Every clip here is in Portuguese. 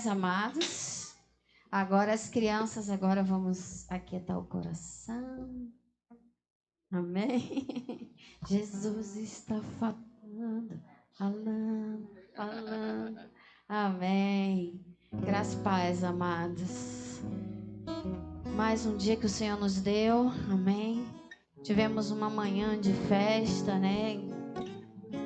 paz, amados. Agora as crianças, agora vamos aquietar o coração. Amém? Jesus está falando, falando, falando. Amém. Graças e paz, amados. Mais um dia que o Senhor nos deu. Amém. Tivemos uma manhã de festa, né?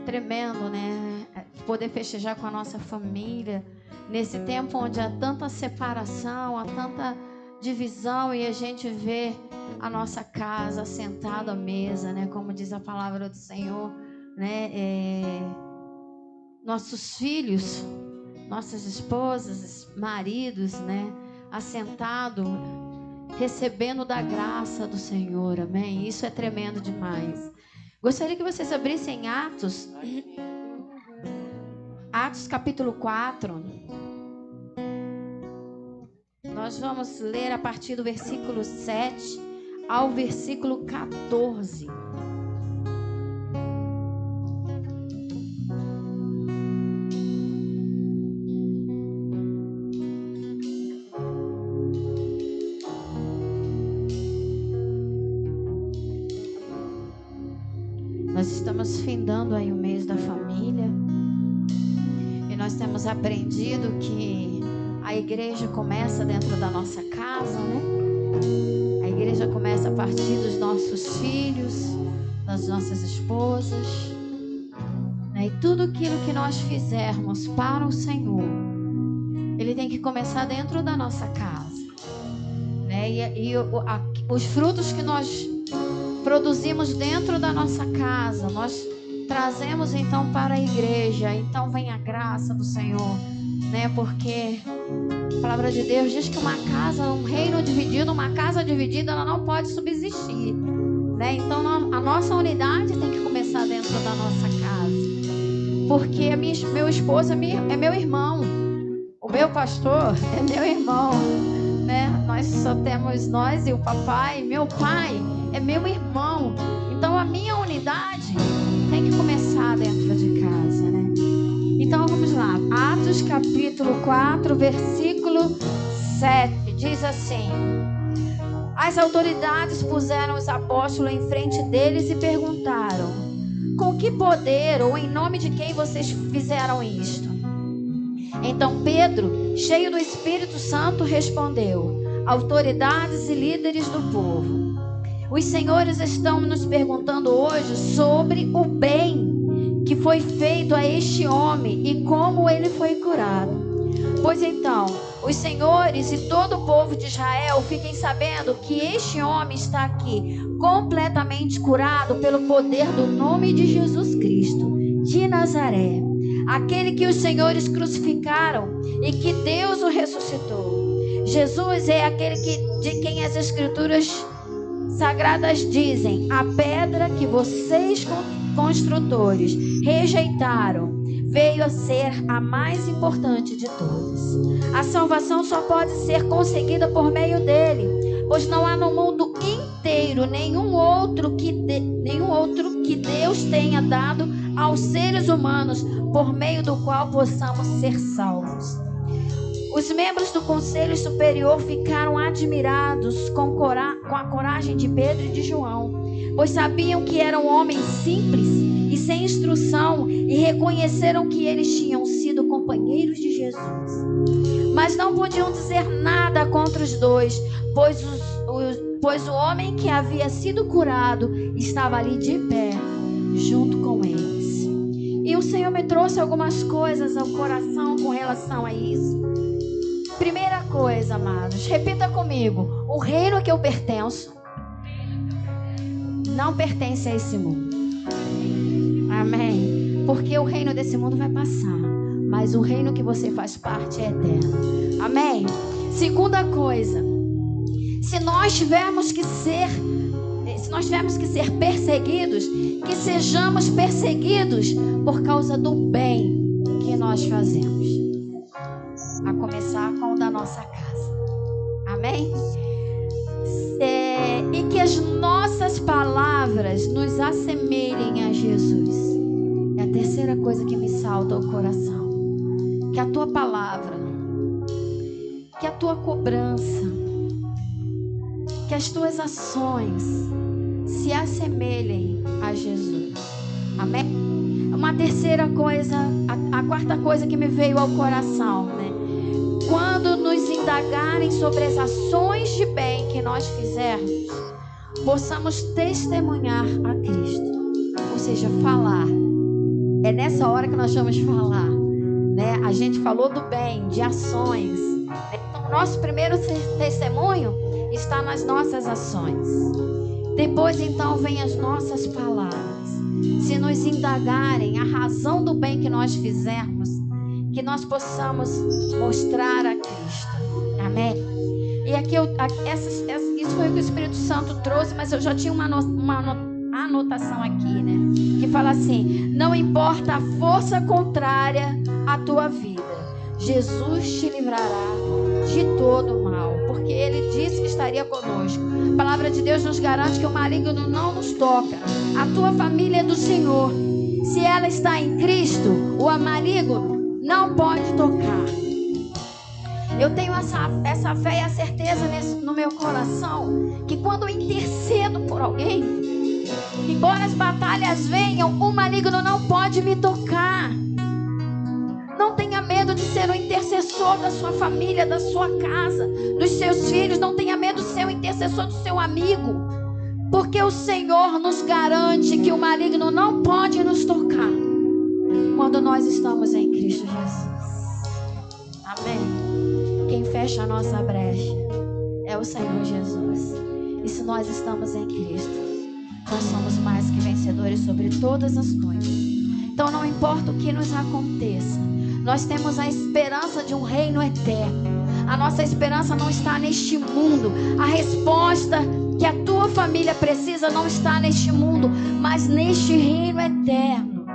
Tremendo, né? Poder festejar com a nossa família. Nesse tempo onde há tanta separação, há tanta divisão, e a gente vê a nossa casa sentada à mesa, né? Como diz a palavra do Senhor, né? Nossos filhos, nossas esposas, maridos, né? Assentado, recebendo da graça do Senhor, amém? Isso é tremendo demais. Gostaria que vocês abrissem Atos capítulo 4. Nós vamos ler a partir do versículo 7 ao versículo 14. Nós estamos findando aí o mês da família. E nós temos aprendido que a igreja começa dentro da nossa casa, né? A igreja começa a partir dos nossos filhos, das nossas esposas, né? E tudo aquilo que nós fizermos para o Senhor, Ele tem que começar dentro da nossa casa, né? Os frutos que nós produzimos dentro da nossa casa, nós trazemos então para a igreja. Então vem a graça do Senhor, né? Porque a palavra de Deus diz que uma casa, um reino dividido, uma casa dividida, ela não pode subsistir, né? Então a nossa unidade tem que começar dentro da nossa casa, porque meu esposo é meu irmão, o meu pastor é meu irmão, né? Nós só temos nós e o papai. Meu pai é meu irmão. Então a minha unidade tem que começar dentro de casa, né? Então vamos lá. Atos capítulo 4, versículo 7. Diz assim: as autoridades puseram os apóstolos em frente deles e perguntaram: com que poder ou em nome de quem vocês fizeram isto? Então Pedro, cheio do Espírito Santo, respondeu: autoridades e líderes do povo, os senhores estão nos perguntando hoje sobre o bem que foi feito a este homem e como ele foi curado. Pois então, os senhores e todo o povo de Israel fiquem sabendo que este homem está aqui completamente curado pelo poder do nome de Jesus Cristo de Nazaré, aquele que os senhores crucificaram e que Deus o ressuscitou. Jesus é aquele de quem as Escrituras Sagradas dizem: a pedra que vocês construtores rejeitaram veio a ser a mais importante de todas. A salvação só pode ser conseguida por meio dele, pois não há no mundo inteiro nenhum outro que Deus tenha dado aos seres humanos por meio do qual possamos ser salvos. Os membros do Conselho Superior ficaram admirados com a coragem de Pedro e de João, pois sabiam que eram homens simples e sem instrução, e reconheceram que eles tinham sido companheiros de Jesus. Mas não podiam dizer nada contra os dois, pois o homem que havia sido curado estava ali de pé, junto com eles. E o Senhor me trouxe algumas coisas ao coração com relação a isso. Primeira coisa, amados, repita comigo: o reino que eu pertenço não pertence a esse mundo. Amém? Porque o reino desse mundo vai passar, mas o reino que você faz parte é eterno. Amém? Segunda coisa, se nós tivermos que ser perseguidos, que sejamos perseguidos por causa do bem que nós fazemos, a começar com o da nossa casa. Amém? E que as nossas palavras nos assemelhem a Jesus. É a terceira coisa que me salta ao coração. Que a tua palavra que a tua cobrança, que as tuas ações se assemelhem a Jesus. Amém? Uma terceira coisa, a quarta coisa que me veio ao coração, né? Quando nos indagarem sobre as ações de bem que nós fizermos, possamos testemunhar a Cristo. Ou seja, falar. É nessa hora que nós vamos falar, né? A gente falou do bem, de ações. Então, nosso primeiro testemunho está nas nossas ações. Depois, então, vem as nossas palavras. Se nos indagarem a razão do bem que nós fizermos, que nós possamos mostrar a Cristo. Amém? E aqui, isso foi o que o Espírito Santo trouxe, mas eu já tinha uma anotação aqui, né? Que fala assim: não importa a força contrária à tua vida, Jesus te livrará de todo o mal, porque Ele disse que estaria conosco. A palavra de Deus nos garante que o maligno não nos toca. A tua família é do Senhor. Se ela está em Cristo, o maligno não pode tocar. Eu tenho essa fé e a certeza no meu coração, que quando eu intercedo por alguém, embora as batalhas venham, o maligno não pode me tocar. Não tenha medo de ser o intercessor da sua família, da sua casa, dos seus filhos. Não tenha medo de ser o intercessor do seu amigo, porque o Senhor nos garante que o maligno não pode nos tocar quando nós estamos em Cristo Jesus. Amém? Quem fecha a nossa brecha é o Senhor Jesus. E se nós estamos em Cristo, nós somos mais que vencedores sobre todas as coisas. Então não importa o que nos aconteça, nós temos a esperança de um reino eterno. A nossa esperança não está neste mundo. A resposta que a tua família precisa não está neste mundo, mas neste reino eterno.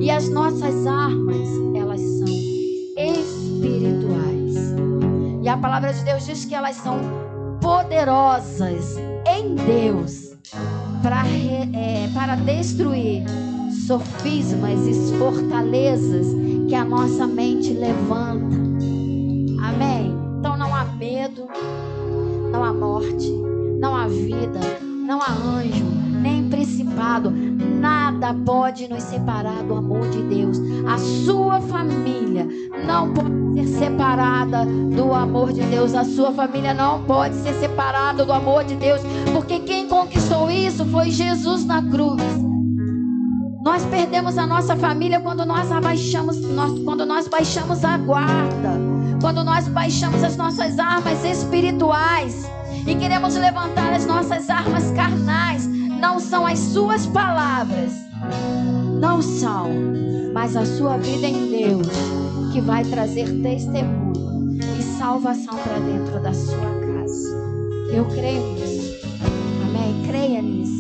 E as nossas armas, elas são espirituais. E a palavra de Deus diz que elas são poderosas em Deus para destruir sofismas e fortalezas que a nossa mente levanta. Amém? Então não há medo, não há morte, não há vida, não há anjo, nem principado. Nada pode nos separar do amor de Deus. A sua família não pode ser separada do amor de Deus. A sua família não pode ser separada do amor de Deus, porque quem conquistou isso foi Jesus na cruz. Nós perdemos a nossa família quando nós baixamos a guarda, quando nós baixamos as nossas armas espirituais e queremos levantar as nossas armas carnais. Não são as suas palavras, não são, mas a sua vida em Deus que vai trazer testemunho e salvação para dentro da sua casa. Eu creio nisso. Amém? Creia nisso.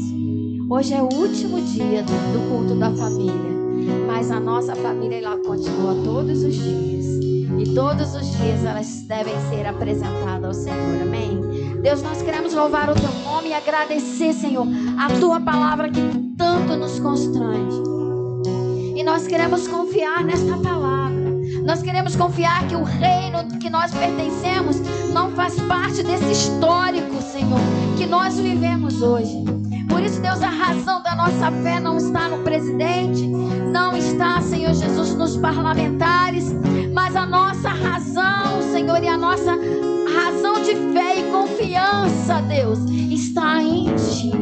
Hoje é o último dia do culto da família, mas a nossa família ela continua todos os dias, e todos os dias elas devem ser apresentadas ao Senhor. Amém? Deus, nós queremos louvar o teu nome e agradecer, Senhor, a tua palavra que tanto nos constrange, e nós queremos confiar nesta palavra. Nós queremos confiar que o reino que nós pertencemos não faz parte desse histórico, Senhor, que nós vivemos hoje. Por isso, Deus, a razão da nossa fé não está no presidente, não está, Senhor Jesus, nos parlamentares, mas a nossa razão, Senhor, e a nossa razão de fé e confiança, Deus, está em Ti.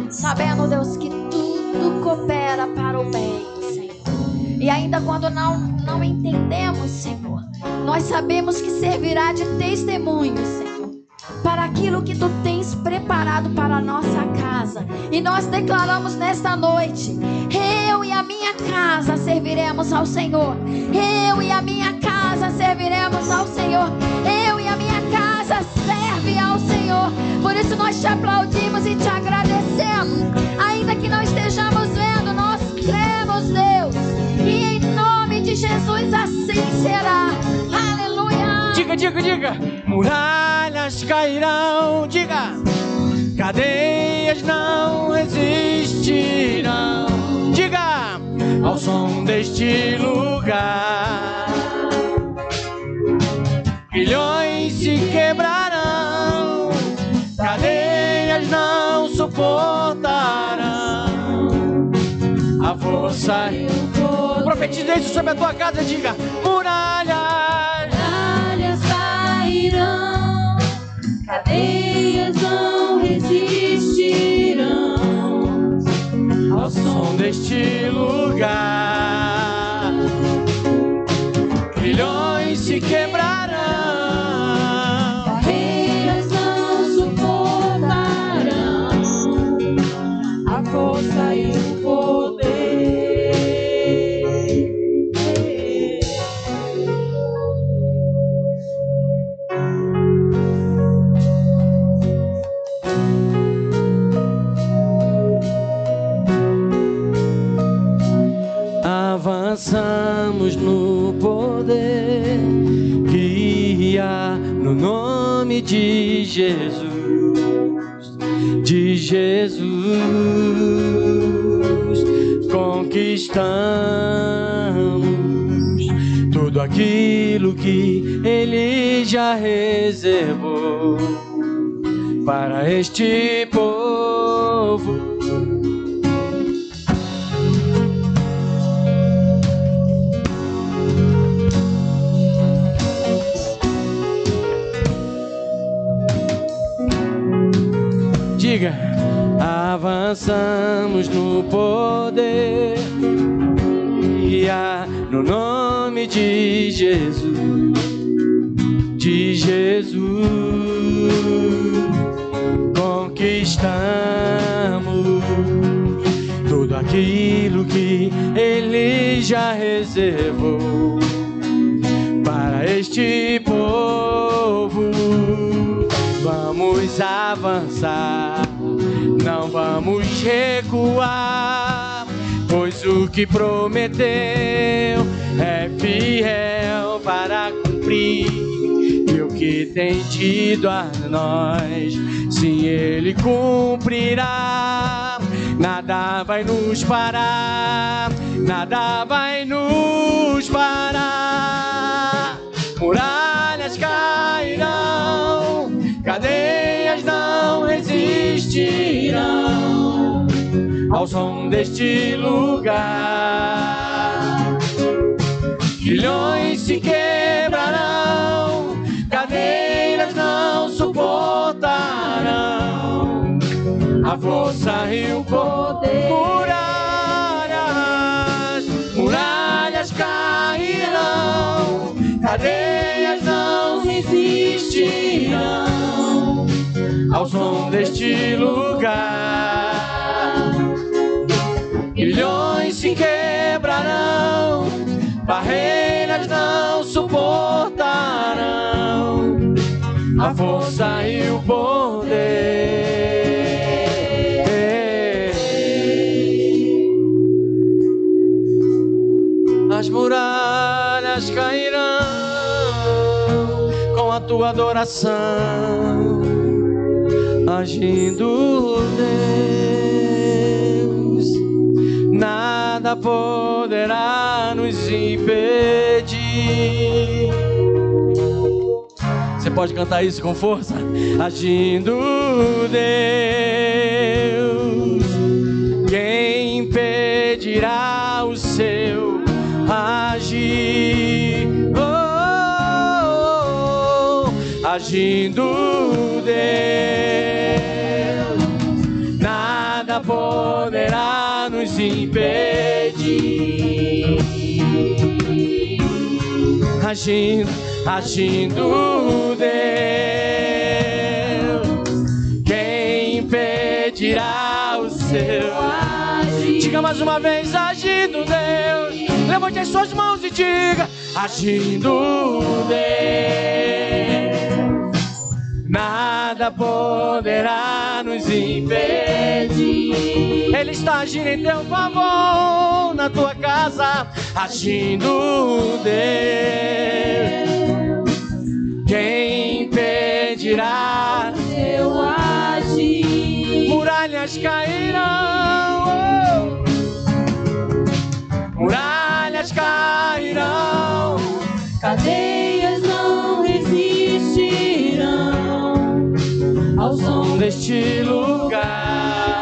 Sabendo, Deus, que tudo coopera para o bem, Senhor. E ainda quando não entendemos, Senhor, nós sabemos que servirá de testemunho, Senhor, para aquilo que Tu tens preparado para a nossa casa. E nós declaramos nesta noite: eu e a minha casa serviremos ao Senhor. Eu e a minha casa serviremos ao Senhor. Eu e a minha casa serve ao Senhor. Por isso nós te aplaudimos e te agradecemos. Ainda que não estejamos vendo, nós cremos, Deus. E em nome de Jesus assim será. Aleluia. Diga. Muralhas cairão, diga. Cadeias não resistirão, diga, ao som deste lugar. Milhões suportarão. A força e o poder. Profetize isso sobre a tua casa e diga: muralhas cairão, cadeias não resistirão ao som deste lugar. Grilhões se quebrarão, barreiras não suportarão a força e o poder. Avançamos no poder que há no nome de Jesus, de Jesus. Conquistamos tudo aquilo que Ele já reservou para este povo. Diga: avançamos no poder e há no nome de Jesus, de Jesus. Conquistamos tudo aquilo que Ele já reservou para este povo. Vamos avançar, não vamos recuar, pois o que prometeu é fiel para cumprir. E o que tem dito a nós, sim, Ele cumprirá. Nada vai nos parar, nada vai nos parar. Muralhas cairão, cadeias não resistirão ao som deste lugar. Grilhões se quebrarão, cadeiras não suportarão a força e o poder. Muralhas cairão, cadeias não resistirão ao som deste lugar. Grilhões se quebrarão, barreiras não suportarão a força e o poder. As muralhas cairão com a tua adoração, agindo Deus, nada poderá nos impedir. Você pode cantar isso com força? Agindo Deus, quem impedirá o seu agir? Agindo Deus, nada poderá nos impedir. Agindo Deus, quem impedirá o seu agir? Diga mais uma vez: agindo Deus. Levante as suas mãos e diga: agindo Deus, nada poderá nos impedir. Ele está agindo em teu favor, na tua casa. Agindo Deus, quem impedirá seu agir? Muralhas cairão, muralhas cairão, Cadeias não resistirão ao som deste lugar.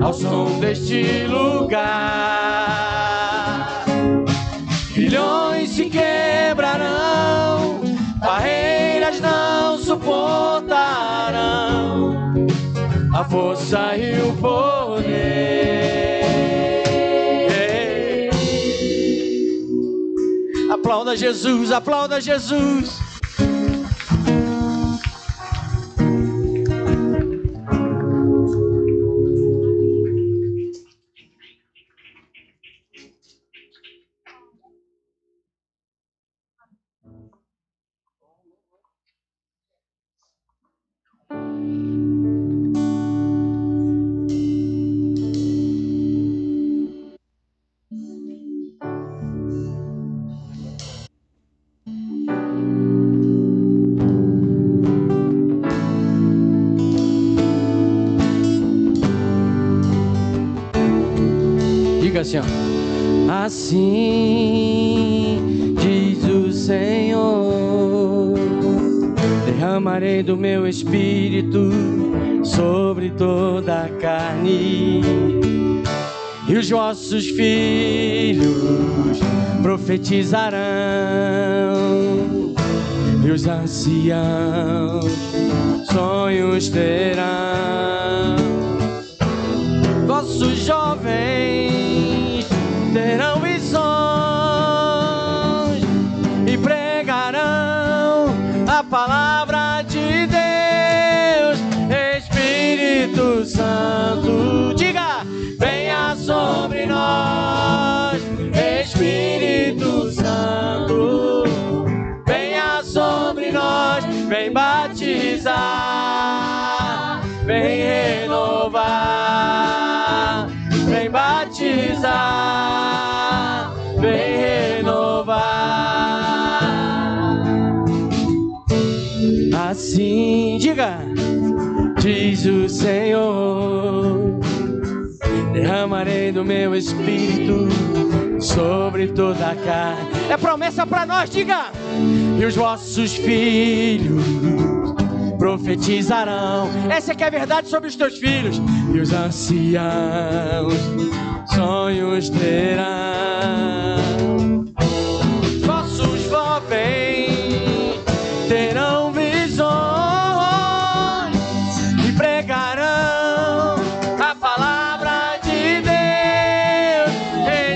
ao som deste lugar. Grilhões se quebrarão, barreiras não suportarão a força e o poder. Aplauda Jesus, aplauda Jesus. Assim, ó. Assim diz o Senhor: derramarei do meu espírito sobre toda a carne, e os vossos filhos profetizarão, e os anciãos sonhos terão, vossos jovens terão visões e pregarão a palavra de Deus. Espírito Santo, diga, venha sobre nós. Espírito Santo, venha sobre nós. Vem batizar, vem renovar, vem batizar, vem renovar. Assim, diga, diz o Senhor: derramarei do meu espírito sobre toda a carne. É promessa para nós, diga. E os vossos filhos profetizarão. Essa é que é a verdade sobre os teus filhos. E os anciãos sonhos terão. Vossos jovens terão visões e pregarão a palavra de Deus.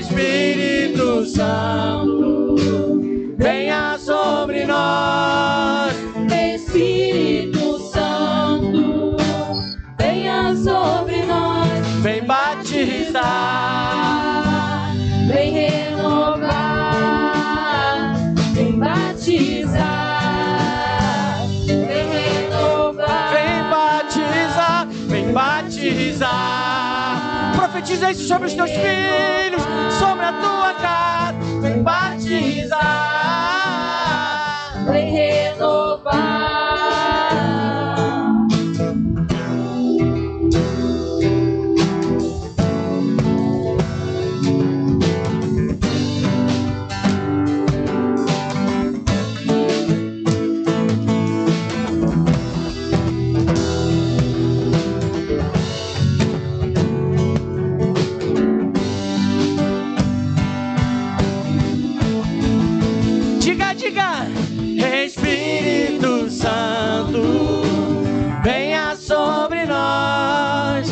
Espírito Santo, venha sobre nós. Espírito Santo, venha sobre nós. Vem batizar, vem renovar, vem batizar, vem renovar, vem batizar, vem batizar. Profetiza isso sobre os teus filhos, sobre a tua casa. Vem batizar, vem renovar. Espírito Santo, venha sobre nós.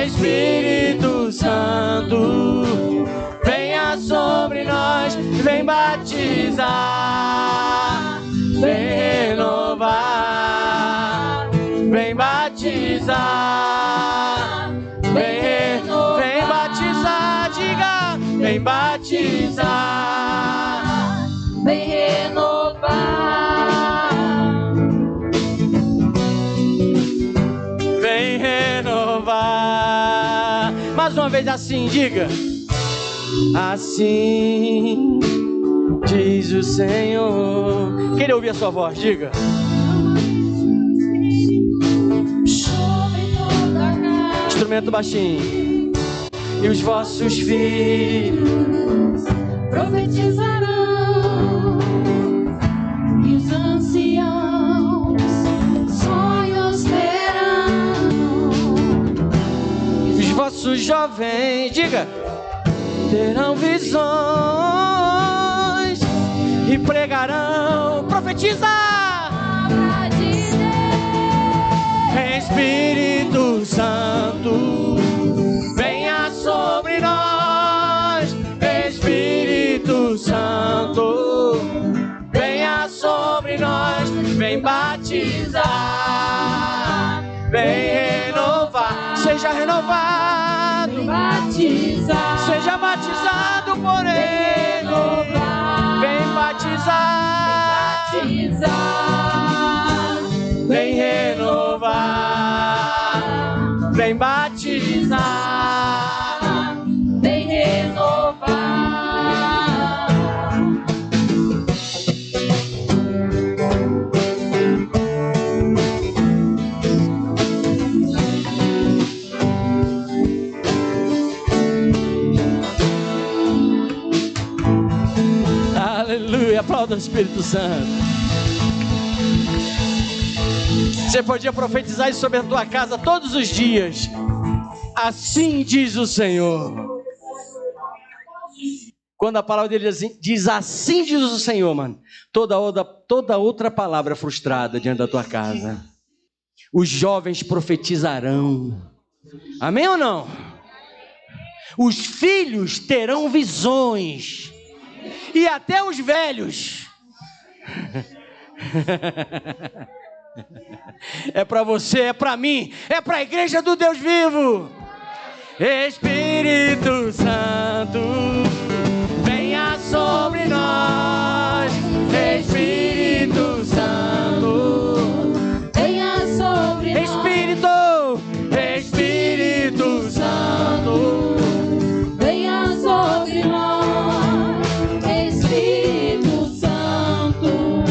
Espírito Santo, venha sobre nós. Vem batizar, vem renovar, vem batizar, vem batizar, diga, vem batizar, vem renovar. Vem renovar. Mais uma vez assim, diga. Assim diz o Senhor. Queria ouvir a sua voz, diga. Instrumento baixinho. E os vossos filhos profetizarão, e os anciãos sonhos terão. E os vossos os jovens, diga, terão visões e pregarão, profetiza. Espírito Santo, venha sobre nós. Espírito Santo, venha sobre nós. Vem batizar, vem renovar. Seja renovado, seja batizado por Ele. Vem batizar, vem renovar, vem batizar, vem renovar. Aleluia, aplauda o Espírito Santo. Você podia profetizar isso sobre a tua casa todos os dias. Assim diz o Senhor. Quando a palavra dele diz assim diz o Senhor, mano, toda outra palavra frustrada diante da tua casa. Os jovens profetizarão. Amém ou não? Os filhos terão visões. E até os velhos. É para você, é para mim, é para a igreja do Deus vivo. Espírito Santo, venha sobre nós. Espírito Santo, Venha sobre nós. Espírito Santo, Venha sobre nós. Espírito Santo,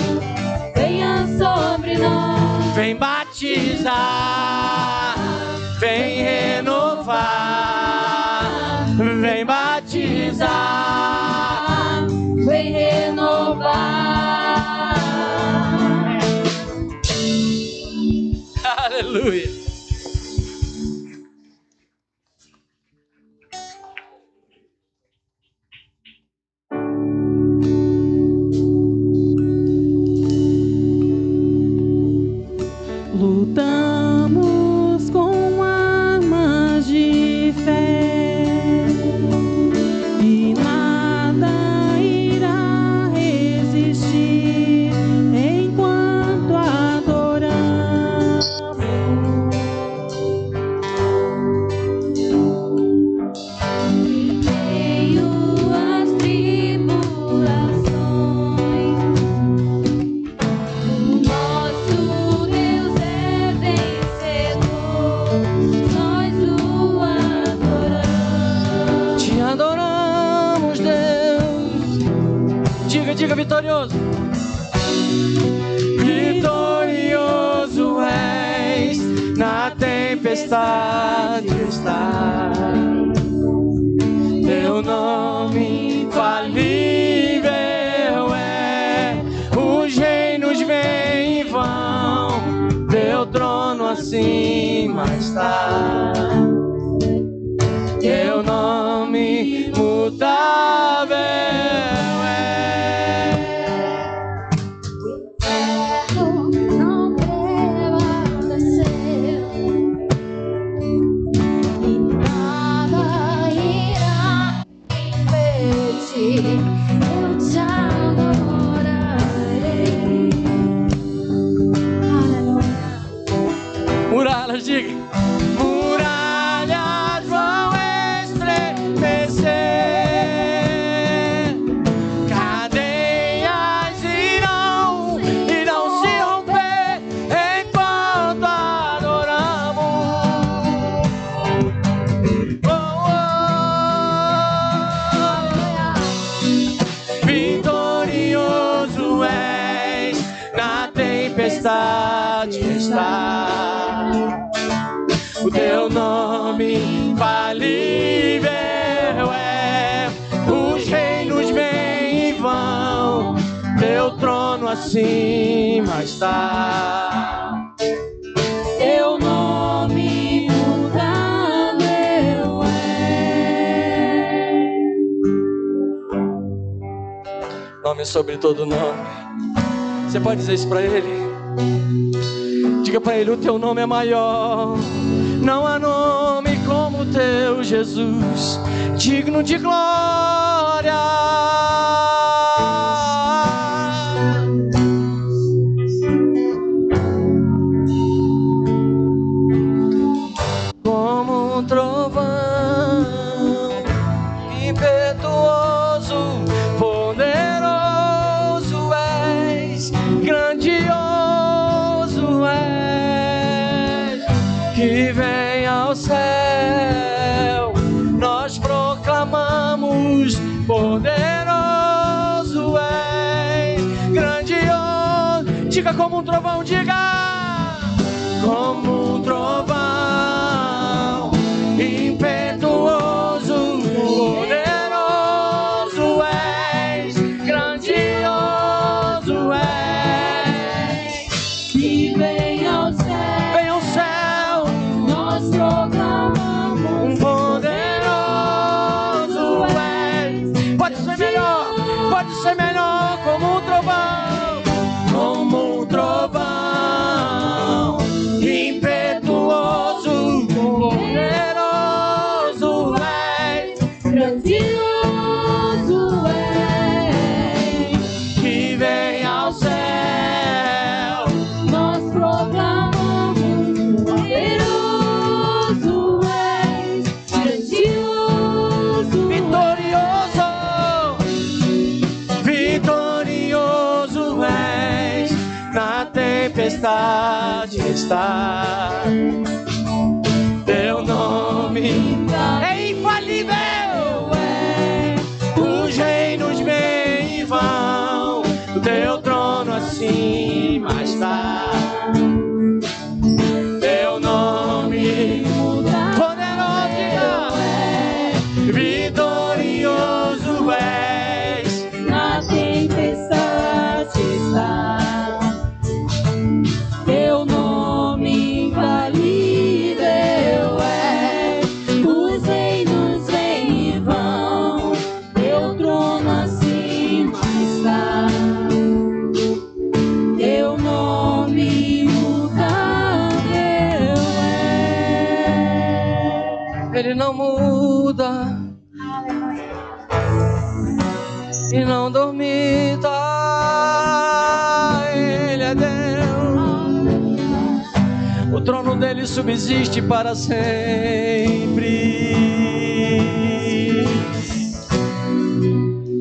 venha sobre nós. vem batizar, vem renovar, vem batizar, Vem renovar. aleluia. Lutamos com armas de fé e nada irá resistir enquanto adoramos. Em meio às tribulações, o nosso Deus é vencedor, nós o adoramos. Te adoramos, Deus. Diga vitorioso. Vitorioso és, na tempestade estás. Teu nome infalível é, os reinos vêm e vão, teu trono acima está. Teu nome imutável é. Não prevaleceu e nada irá impedir. Eu te adorarei. Aleluia. Muralhas, diga. Muralhas vão estremecer, cadeias irão se romper enquanto adoramos. Oh, oh. Vitorioso és, na tempestade está. O teu nome infalível é, os reinos vêm e vão, teu trono acima está. Teu nome imutável é. Nome sobre todo nome. Você pode dizer isso para Ele? Diga para Ele: o teu nome é maior. Não há nome como o teu, Jesus, digno de glória. Como um trovão impetuoso, poderoso és, grandioso és, que vem ao céu, nós proclamamos, poderoso és, grandioso. Diga como um trovão, diga como um trovão impetuoso, poderoso és, grandioso és, Que vem ao céu, vem ao céu, nós proclamamos. poderoso és. Pode ser melhor, como um trovão, como um trovão impetuoso, poderoso és, Grandioso és, que vem ao céu, nós proclamamos. Poderoso és, grandioso vitorioso, vitorioso és, na tempestade está. Teu nome é infalível, os reinos vêm e vão, o teu trono acima está. Teu nome poderoso, vitorioso és, na tempestade está. Teu nome infalível é, os reinos vêm e vão, teu trono acima está. Teu nome imutável é. Ele não muda e não dormita, Ele é Deus. O trono dele subsiste para sempre.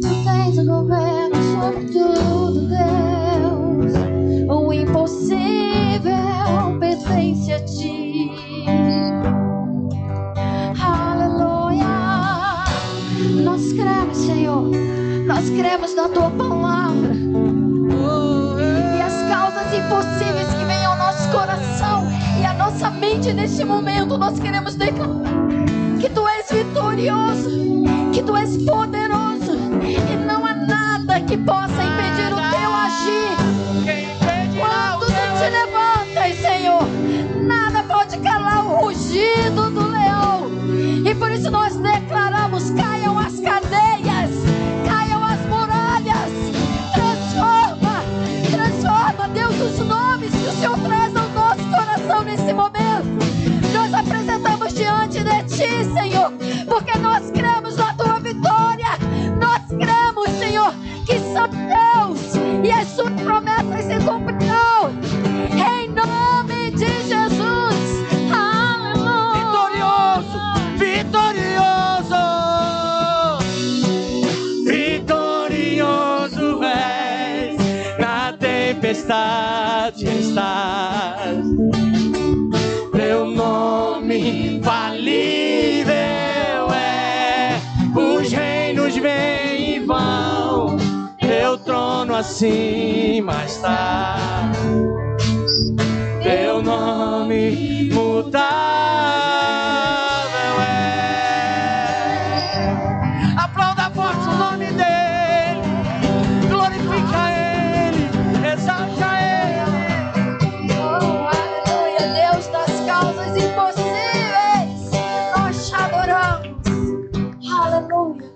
Tu tens o governo sobre tudo, Deus. O impossível pertence a ti. Aleluia. Nós cremos, Senhor. Nós cremos na tua palavra. E as causas impossíveis que vêm ao nosso coração e à nossa mente neste momento, nós queremos declarar que tu és vitorioso, que tu és poderoso e não há nada que possa impedir o teu agir. Quando tu te levantas, Senhor, nada pode calar o rugido do leão. E por isso nós declaramos: caiam as cadeias, caiam as muralhas. Transforma, Deus, os nomes que o Senhor traz ao nosso coração nesse momento. Nós apresentamos diante de ti, Senhor, porque nós cremos na tua vitória. Nós cremos, Senhor, que só Deus e as suas promessas se cumprirão. Em nome de Jesus. Aleluia. Vitorioso, vitorioso és, na tempestade estás. Teu nome infalível é, os reinos vêm e vão, teu trono acima está. Teu nome mutável é. Aplauda forte o nome dele, glorifica ele, exalta ele. Oh, aleluia, Deus das causas impossíveis, nós te adoramos. Aleluia.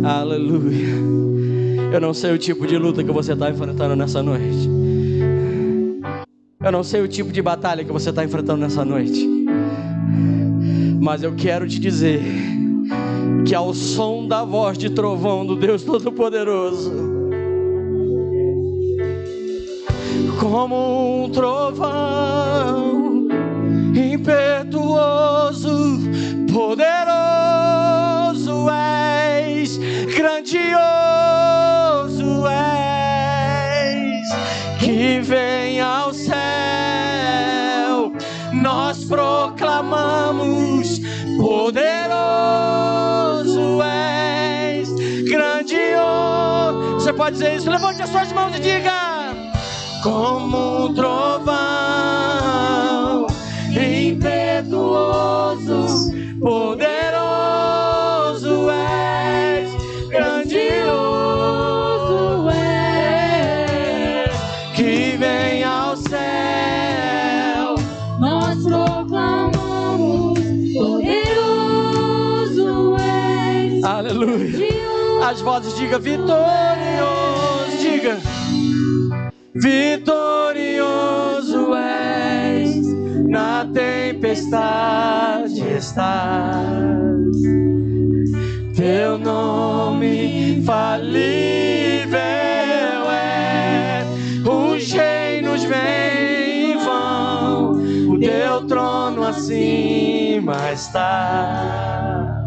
Aleluia. Eu não sei o tipo de luta que você está enfrentando nessa noite. Eu não sei o tipo de batalha que você está enfrentando nessa noite. Mas eu quero te dizer que ao som da voz de trovão do Deus Todo-Poderoso, como um trovão impetuoso, poderoso és, grandioso és, que vem ao céu, nós proclamamos, poderoso és, grandioso. Você pode dizer isso? Levante as suas mãos e diga: como um trovão impetuoso, poderoso és, grandioso és, que vem ao céu, Nós proclamamos, poderoso és. aleluia. As vozes diga vitorioso, diga vitorioso és, na tempestade estás, teu nome infalível é, os reinos vêm e vão, o teu trono acima está,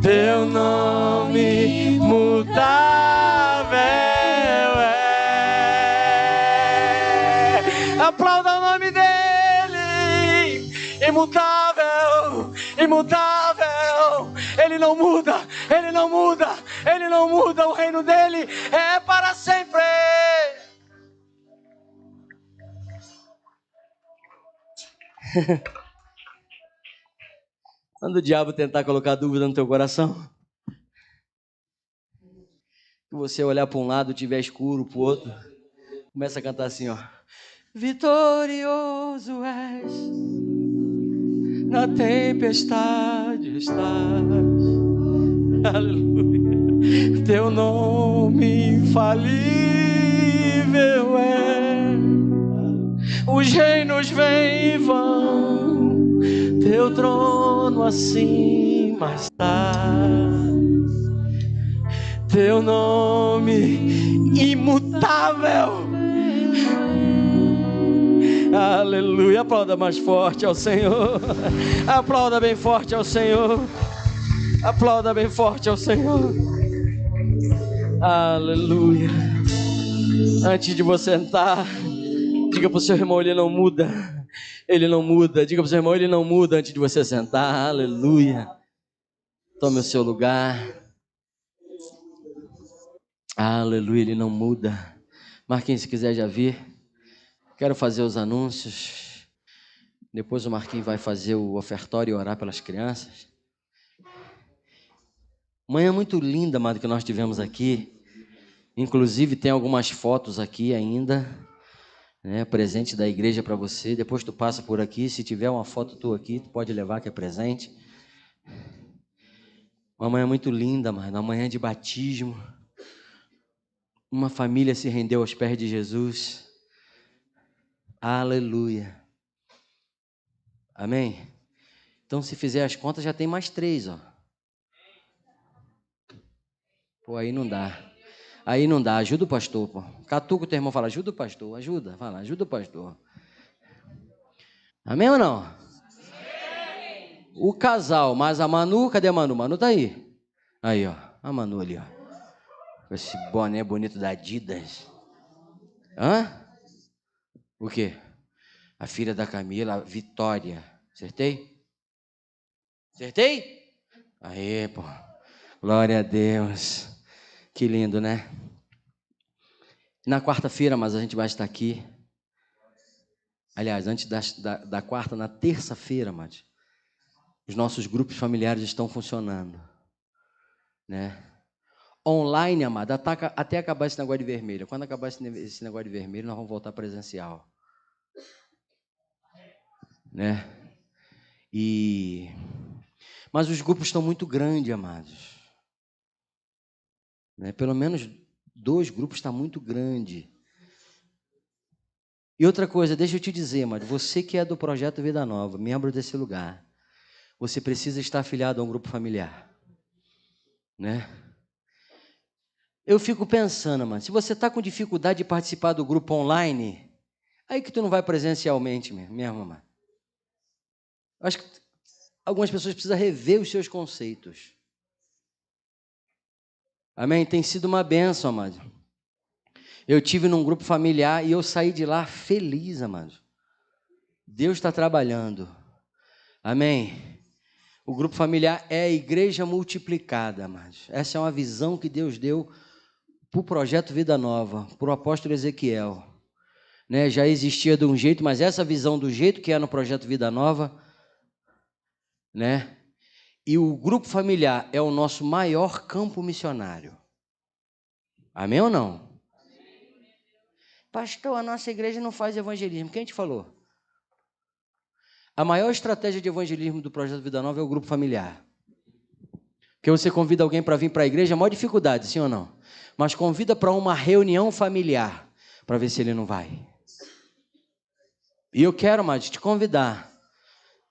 teu nome imutável é. Aplauda o nome dele. Imutável, imutável. Ele não muda, ele não muda, ele não muda. O reino dele é para sempre. Quando o diabo tentar colocar dúvida no teu coração, que você olhar para um lado e tiver escuro para o outro, começa a cantar assim, ó: vitorioso és, na tempestade estás, aleluia, teu nome infalível é, os reinos vêm e vão, teu trono acima está, teu nome imutável. Aleluia. Aplauda mais forte ao Senhor. Aplauda bem forte ao Senhor. Aplauda bem forte ao Senhor. Aleluia. Antes de você entrar, diga para o seu irmão: ele não muda. Ele não muda. Diga para o seu irmão: ele não muda, antes de você sentar. Aleluia. Tome o seu lugar. Aleluia. Ele não muda. Marquinhos, se quiser já vir. Quero fazer os anúncios. Depois o Marquinhos vai fazer o ofertório e orar pelas crianças. Manhã muito linda, amado, que nós tivemos aqui. Inclusive tem algumas fotos aqui ainda, né? Presente da igreja para você. Depois tu passa por aqui. Se tiver uma foto tua aqui, tu pode levar, que é presente. Uma manhã muito linda, amado. Uma manhã de batismo. Uma família se rendeu aos pés de Jesus. Aleluia. Amém? Então, se fizer as contas, já tem mais 3, ó. Pô, aí não dá. Aí não dá. Ajuda o pastor, pô. Catuca o teu irmão, fala: ajuda o pastor. Ajuda. Fala: ajuda o pastor. Amém ou não? Amém. O casal, mas a Manu, cadê a Manu? Manu tá aí. Aí, ó. A Manu ali, ó. Com esse boné bonito da Adidas. Hã? O quê? A filha da Camila, Vitória. Acertei? Acertei? Aê, pô. Glória a Deus. Que lindo, né? Na quarta-feira, mas a gente vai estar aqui. Aliás, antes da quarta, na terça-feira, mas os nossos grupos familiares estão funcionando, né? Online, amado, até acabar esse negócio de vermelho. Quando acabar esse negócio de vermelho, nós vamos voltar presencial, né? Mas os grupos estão muito grandes, amados. Né? Pelo menos 2 grupos está muito grande. E outra coisa, deixa eu te dizer, mas você que é do Projeto Vida Nova, membro desse lugar, você precisa estar afiliado a um grupo familiar. Né? Eu fico pensando, mano, se você está com dificuldade de participar do grupo online, aí que tu não vai presencialmente mesmo, mano. Acho que algumas pessoas precisam rever os seus conceitos. Amém? Tem sido uma bênção, amado. Eu tive num grupo familiar e eu saí de lá feliz, amado. Deus está trabalhando. Amém? O grupo familiar é a igreja multiplicada, amado. Essa é uma visão que Deus deu para o Projeto Vida Nova, para o apóstolo Ezequiel. Né? Já existia de um jeito, mas essa visão do jeito que é no Projeto Vida Nova, né? E o grupo familiar é o nosso maior campo missionário. Amém ou não? Pastor, a nossa igreja não faz evangelismo. Quem te falou? A maior estratégia de evangelismo do Projeto Vida Nova é o grupo familiar. Porque você convida alguém para vir para a igreja, é a maior dificuldade, sim ou não? Mas convida para uma reunião familiar, para ver se ele não vai. E eu quero, Madi, te convidar.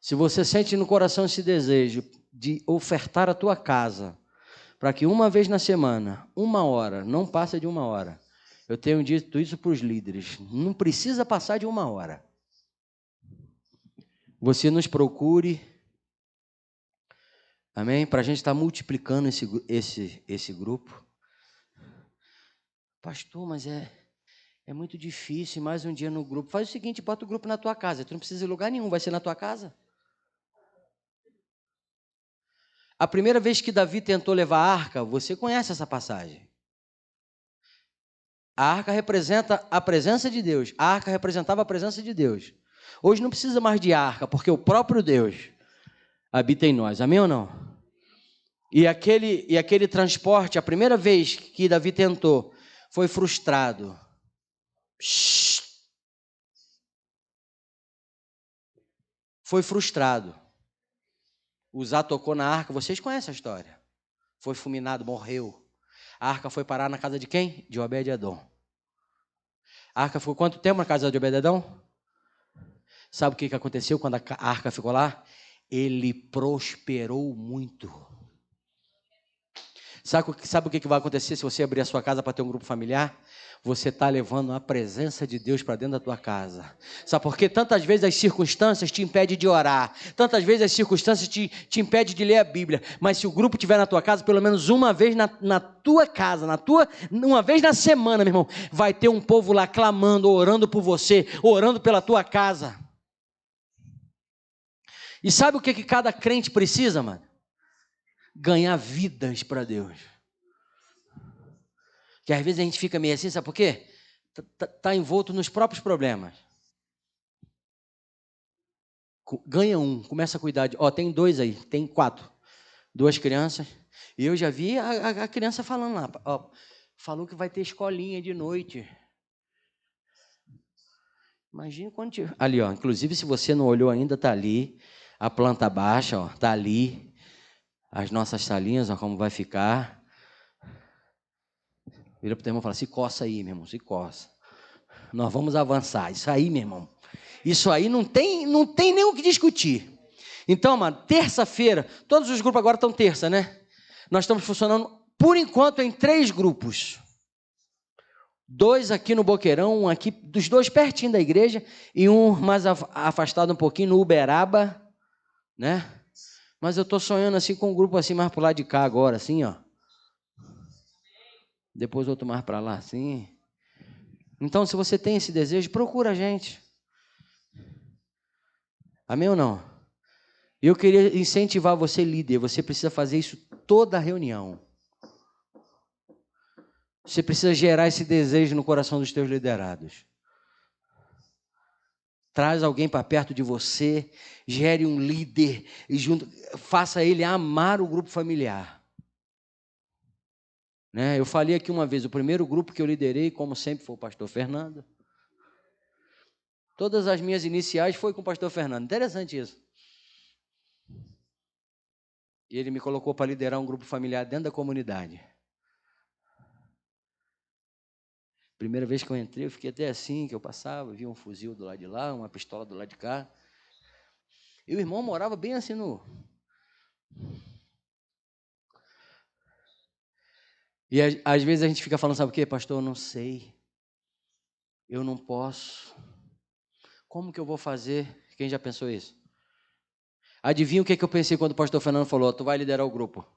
Se você sente no coração esse desejo de ofertar a tua casa, para que uma vez na semana, 1 hora, não passa de 1 hora. Eu tenho dito isso para os líderes. Não precisa passar de 1 hora. Você nos procure. Amém? Para a gente estar multiplicando esse grupo. Pastor, mas é muito difícil. Mais um dia no grupo. Faz o seguinte, bota o grupo na tua casa. Tu não precisa ir em lugar nenhum. Vai ser na tua casa. A primeira vez que Davi tentou levar a arca, você conhece essa passagem. A arca representa a presença de Deus. A arca representava a presença de Deus. Hoje não precisa mais de arca, porque o próprio Deus habita em nós. Amém ou não? E aquele transporte, a primeira vez que Davi tentou, foi frustrado. Foi frustrado. Uzá tocou na arca, vocês conhecem a história. Foi fulminado, morreu. A arca foi parar na casa de quem? De Obed-edom. A arca ficou quanto tempo na casa de Obed-edom? Sabe o que aconteceu quando a arca ficou lá? Ele prosperou muito. Sabe o que vai acontecer se você abrir a sua casa para ter um grupo familiar? Você está levando a presença de Deus para dentro da tua casa. Sabe por quê? Tantas vezes as circunstâncias te impedem de orar. Tantas vezes as circunstâncias te impedem de ler a Bíblia. Mas se o grupo estiver na tua casa, pelo menos uma vez na tua casa, uma vez na semana, meu irmão, vai ter um povo lá clamando, orando por você, orando pela tua casa. E sabe o que cada crente precisa, mano? Ganhar vidas para Deus. Que às vezes a gente fica meio assim, sabe por quê? Tá envolto nos próprios problemas. Ganha um, começa a cuidar de... tem 2 aí, tem 4. 2 crianças. E eu já vi a criança falando lá. Falou que vai ter escolinha de noite. Imagina quando... Ali, inclusive se você não olhou ainda, tá ali. A planta baixa, tá ali. As nossas salinhas, como vai ficar. Vira para o teu irmão e fala, se coça aí, meu irmão, se coça. Nós vamos avançar. Isso aí, meu irmão. Isso aí não tem nem o que discutir. Então, mano, terça-feira, todos os grupos agora estão terça, né? Nós estamos funcionando, por enquanto, em 3 grupos. 2 aqui no Boqueirão, um aqui, dos 2 pertinho da igreja, e um mais afastado um pouquinho, no Uberaba, né? Mas eu estou sonhando assim com um grupo assim mais pro lado de cá agora, assim, ó. Depois outro mais para lá, assim. Então, se você tem esse desejo, procura a gente. Amém ou não? Eu queria incentivar você, líder. Você precisa fazer isso toda reunião. Você precisa gerar esse desejo no coração dos teus liderados. Traz alguém para perto de você, gere um líder e faça ele amar o grupo familiar. Né? Eu falei aqui uma vez, o primeiro grupo que eu liderei, como sempre, foi o pastor Fernando. Todas as minhas iniciais foi com o pastor Fernando. Interessante isso. E ele me colocou para liderar um grupo familiar dentro da comunidade. Primeira vez que eu entrei, eu fiquei até assim, que eu passava, via um fuzil do lado de lá, uma pistola do lado de cá. E o irmão morava bem assim no... E às vezes a gente fica falando, sabe o quê? Pastor, eu não sei. Eu não posso. Como que eu vou fazer? Quem já pensou isso? Adivinha o que eu pensei quando o pastor Fernando falou, tu vai liderar o grupo?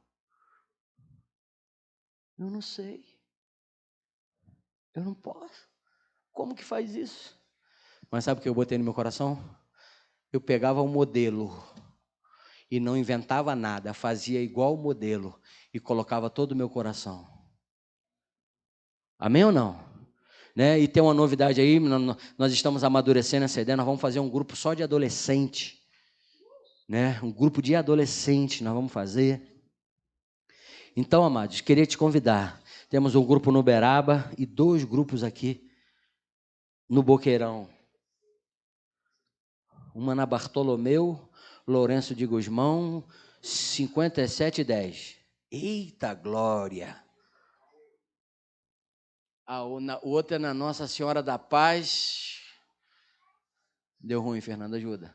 Eu não sei. Eu não posso. Como que faz isso? Mas sabe o que eu botei no meu coração? Eu pegava o modelo e não inventava nada, fazia igual o modelo e colocava todo o meu coração. Amém ou não? Né? E tem uma novidade aí, nós estamos amadurecendo essa ideia, nós vamos fazer um grupo só de adolescente. Né? Um grupo de adolescente nós vamos fazer. Então, amados, queria te convidar. Temos um grupo no Uberaba e 2 grupos aqui no Boqueirão. Uma na Bartolomeu, Lourenço de Gusmão, 5710. Eita glória! A outra é na Nossa Senhora da Paz. Deu ruim, Fernando, ajuda.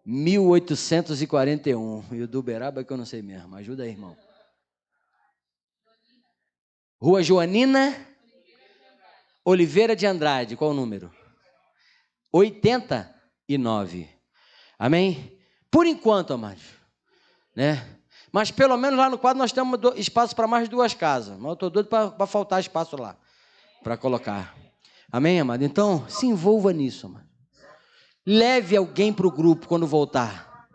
1841. E o do Uberaba é que eu não sei mesmo. Ajuda aí, irmão. Rua Joanina Oliveira de Andrade. Qual o número? 89. Amém? Por enquanto, amados. Né? Mas pelo menos lá no quadro nós temos espaço para mais 2 casas. Mas eu estou doido para faltar espaço lá. Para colocar. Amém, amado? Então, se envolva nisso, amado. Leve alguém para o grupo quando voltar.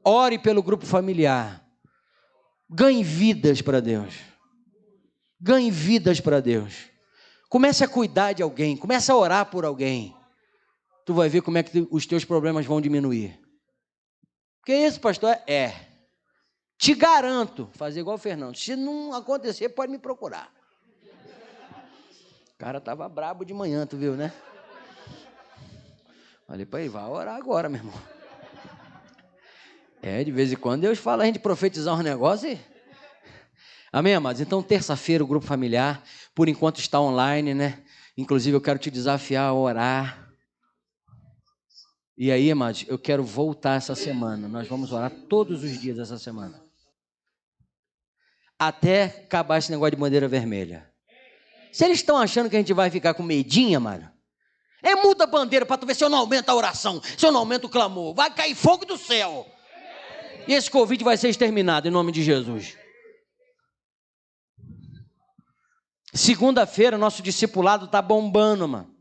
Ore pelo grupo familiar. Ganhe vidas para Deus. Ganhe vidas para Deus. Comece a cuidar de alguém. Comece a orar por alguém. Tu vai ver como é que os teus problemas vão diminuir. Que isso, pastor? Te garanto, fazer igual o Fernando. Se não acontecer, pode me procurar. O cara estava brabo de manhã, tu viu, né? Falei para ele, vai orar agora, meu irmão. De vez em quando Deus fala a gente profetizar um negócio e... Amém, amados? Então, terça-feira, o grupo familiar, por enquanto está online, né? Inclusive, eu quero te desafiar a orar. E aí, amados, eu quero voltar essa semana. Nós vamos orar todos os dias dessa semana. Até acabar esse negócio de bandeira vermelha. Se eles estão achando que a gente vai ficar com medinha, mano, muda a bandeira para tu ver se eu não aumento a oração, se eu não aumento o clamor. Vai cair fogo do céu. E esse Covid vai ser exterminado em nome de Jesus. Segunda-feira, nosso discipulado tá bombando, mano.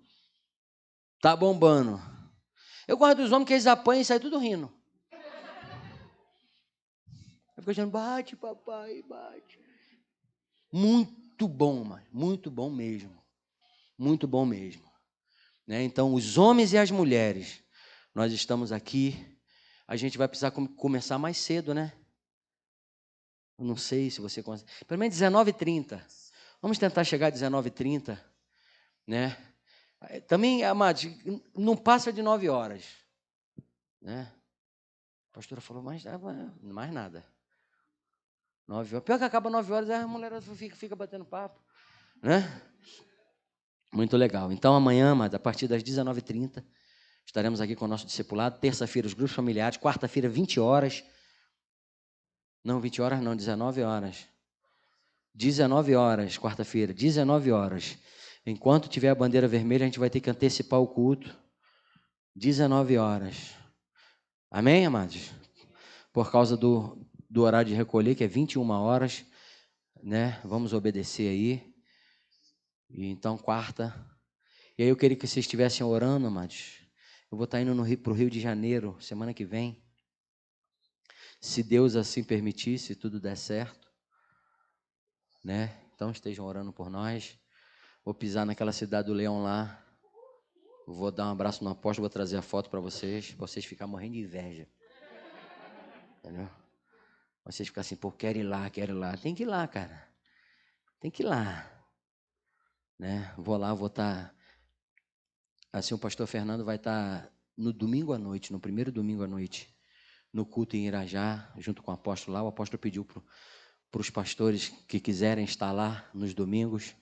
Tá bombando. Eu gosto dos homens que eles apanham e saem tudo rindo. Eu fico achando, bate, papai, bate. Muito bom, mano. Muito bom mesmo. Muito bom mesmo. Né? Então, os homens e as mulheres, nós estamos aqui. A gente vai precisar começar mais cedo, né? Eu não sei se você consegue. Pelo menos 19h30. Vamos tentar chegar a 19h30, né? Também, amados, não passa de 9 horas, né? A pastora falou, mais nada. 9 horas. Pior que acaba 9 horas, a mulher fica batendo papo, né? Muito legal. Então, amanhã, amados, a partir das 19h30, estaremos aqui com o nosso discipulado. Terça-feira, os grupos familiares. Quarta-feira, 20 horas. Não, 20 horas não, 19 horas. 19 horas, quarta-feira, 19 horas. Enquanto tiver a bandeira vermelha, a gente vai ter que antecipar o culto. 19 horas. Amém, amados? Por causa do horário de recolher, que é 21 horas, né? Vamos obedecer aí. E então, quarta. E aí eu queria que vocês estivessem orando, amados. Eu vou estar indo para o Rio de Janeiro, semana que vem. Se Deus assim permitir, se tudo der certo. Né? Então estejam orando por nós. Vou pisar naquela cidade do Leão lá. Vou dar um abraço no apóstolo, vou trazer a foto para vocês ficarem morrendo de inveja. Entendeu? Vocês ficam assim, pô, quero ir lá. Tem que ir lá, cara. Tem que ir lá. Né? Vou lá, vou estar... Assim, o pastor Fernando vai estar no domingo à noite, no primeiro domingo à noite, no culto em Irajá, junto com o apóstolo lá. O apóstolo pediu para os pastores que quiserem estar lá nos domingos.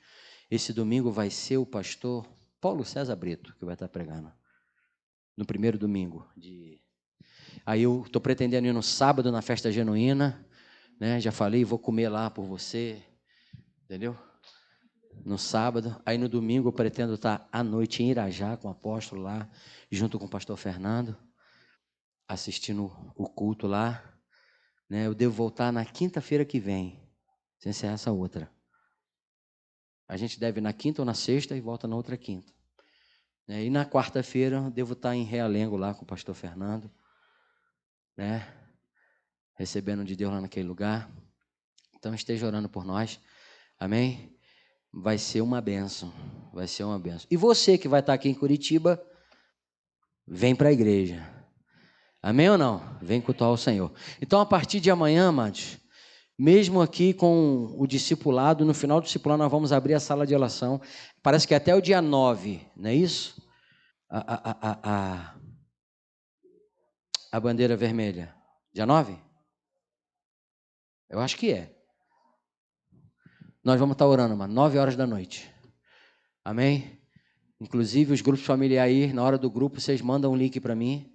Esse domingo vai ser o pastor Paulo César Brito que vai estar pregando. No primeiro domingo. Aí eu estou pretendendo ir no sábado na festa genuína, né? Já falei, vou comer lá por você, entendeu? No sábado. Aí no domingo eu pretendo estar à noite em Irajá com o apóstolo lá, junto com o pastor Fernando, assistindo o culto lá. Né? Eu devo voltar na quinta-feira que vem, sem ser essa outra. A gente deve ir na quinta ou na sexta e volta na outra quinta. E na quarta-feira eu devo estar em Realengo lá com o pastor Fernando, né? Recebendo de Deus lá naquele lugar. Então esteja orando por nós, amém? Vai ser uma bênção, vai ser uma bênção. E você que vai estar aqui em Curitiba, vem para a igreja, amém ou não? Vem cultuar o Senhor. Então a partir de amanhã, amados, mesmo aqui com o discipulado, no final do discipulado nós vamos abrir a sala de oração, parece que até o dia 9, não é isso? A bandeira vermelha, dia 9? Eu acho que é. Nós vamos estar orando, mano, 9 horas da noite. Amém? Inclusive, os grupos familiares aí, na hora do grupo, vocês mandam um link para mim.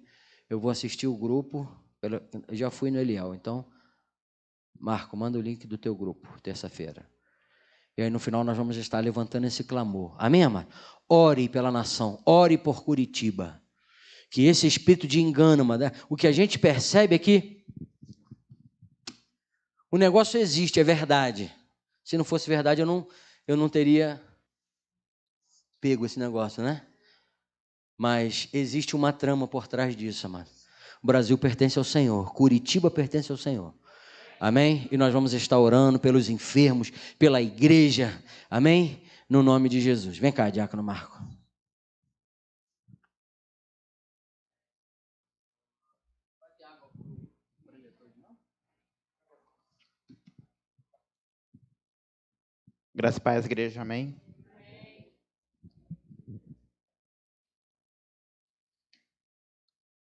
Eu vou assistir o grupo. Eu já fui no Eliel, então, Marco, manda o link do teu grupo, terça-feira. E aí, no final, nós vamos estar levantando esse clamor. Amém, amado? Ore pela nação, ore por Curitiba. Que esse espírito de engano, mano, o que a gente percebe é que o negócio existe, é verdade. Se não fosse verdade, eu não teria pego esse negócio, né? Mas existe uma trama por trás disso, amado. O Brasil pertence ao Senhor, Curitiba pertence ao Senhor. Amém? E nós vamos estar orando pelos enfermos, pela igreja. Amém? No nome de Jesus. Vem cá, diácono Marco. Graças e paz, igreja, amém?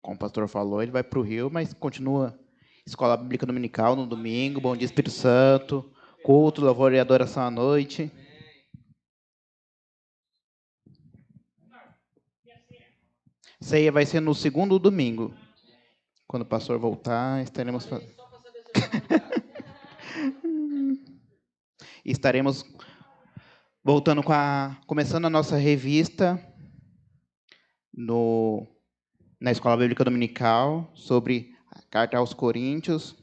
Como o pastor falou, ele vai para o Rio, mas continua escola bíblica dominical no domingo, bom dia Espírito Santo, culto, louvor e adoração à noite. Ceia vai ser no segundo domingo. Quando o pastor voltar, estaremos fazendo. Estaremos voltando começando a nossa revista na Escola Bíblica Dominical sobre a Carta aos Coríntios.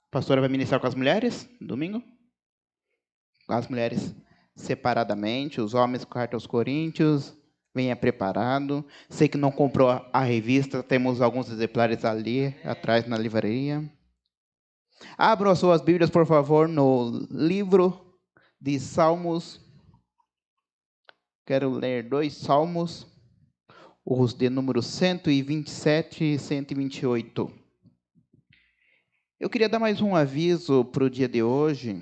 A pastora vai ministrar com as mulheres, domingo. Com as mulheres separadamente, os homens com a Carta aos Coríntios. Venha preparado. Sei que não comprou a revista, temos alguns exemplares ali atrás na livraria. Abram as suas Bíblias, por favor, no livro de Salmos. Quero ler 2 Salmos, os de número 127 e 128. Eu queria dar mais um aviso para o dia de hoje,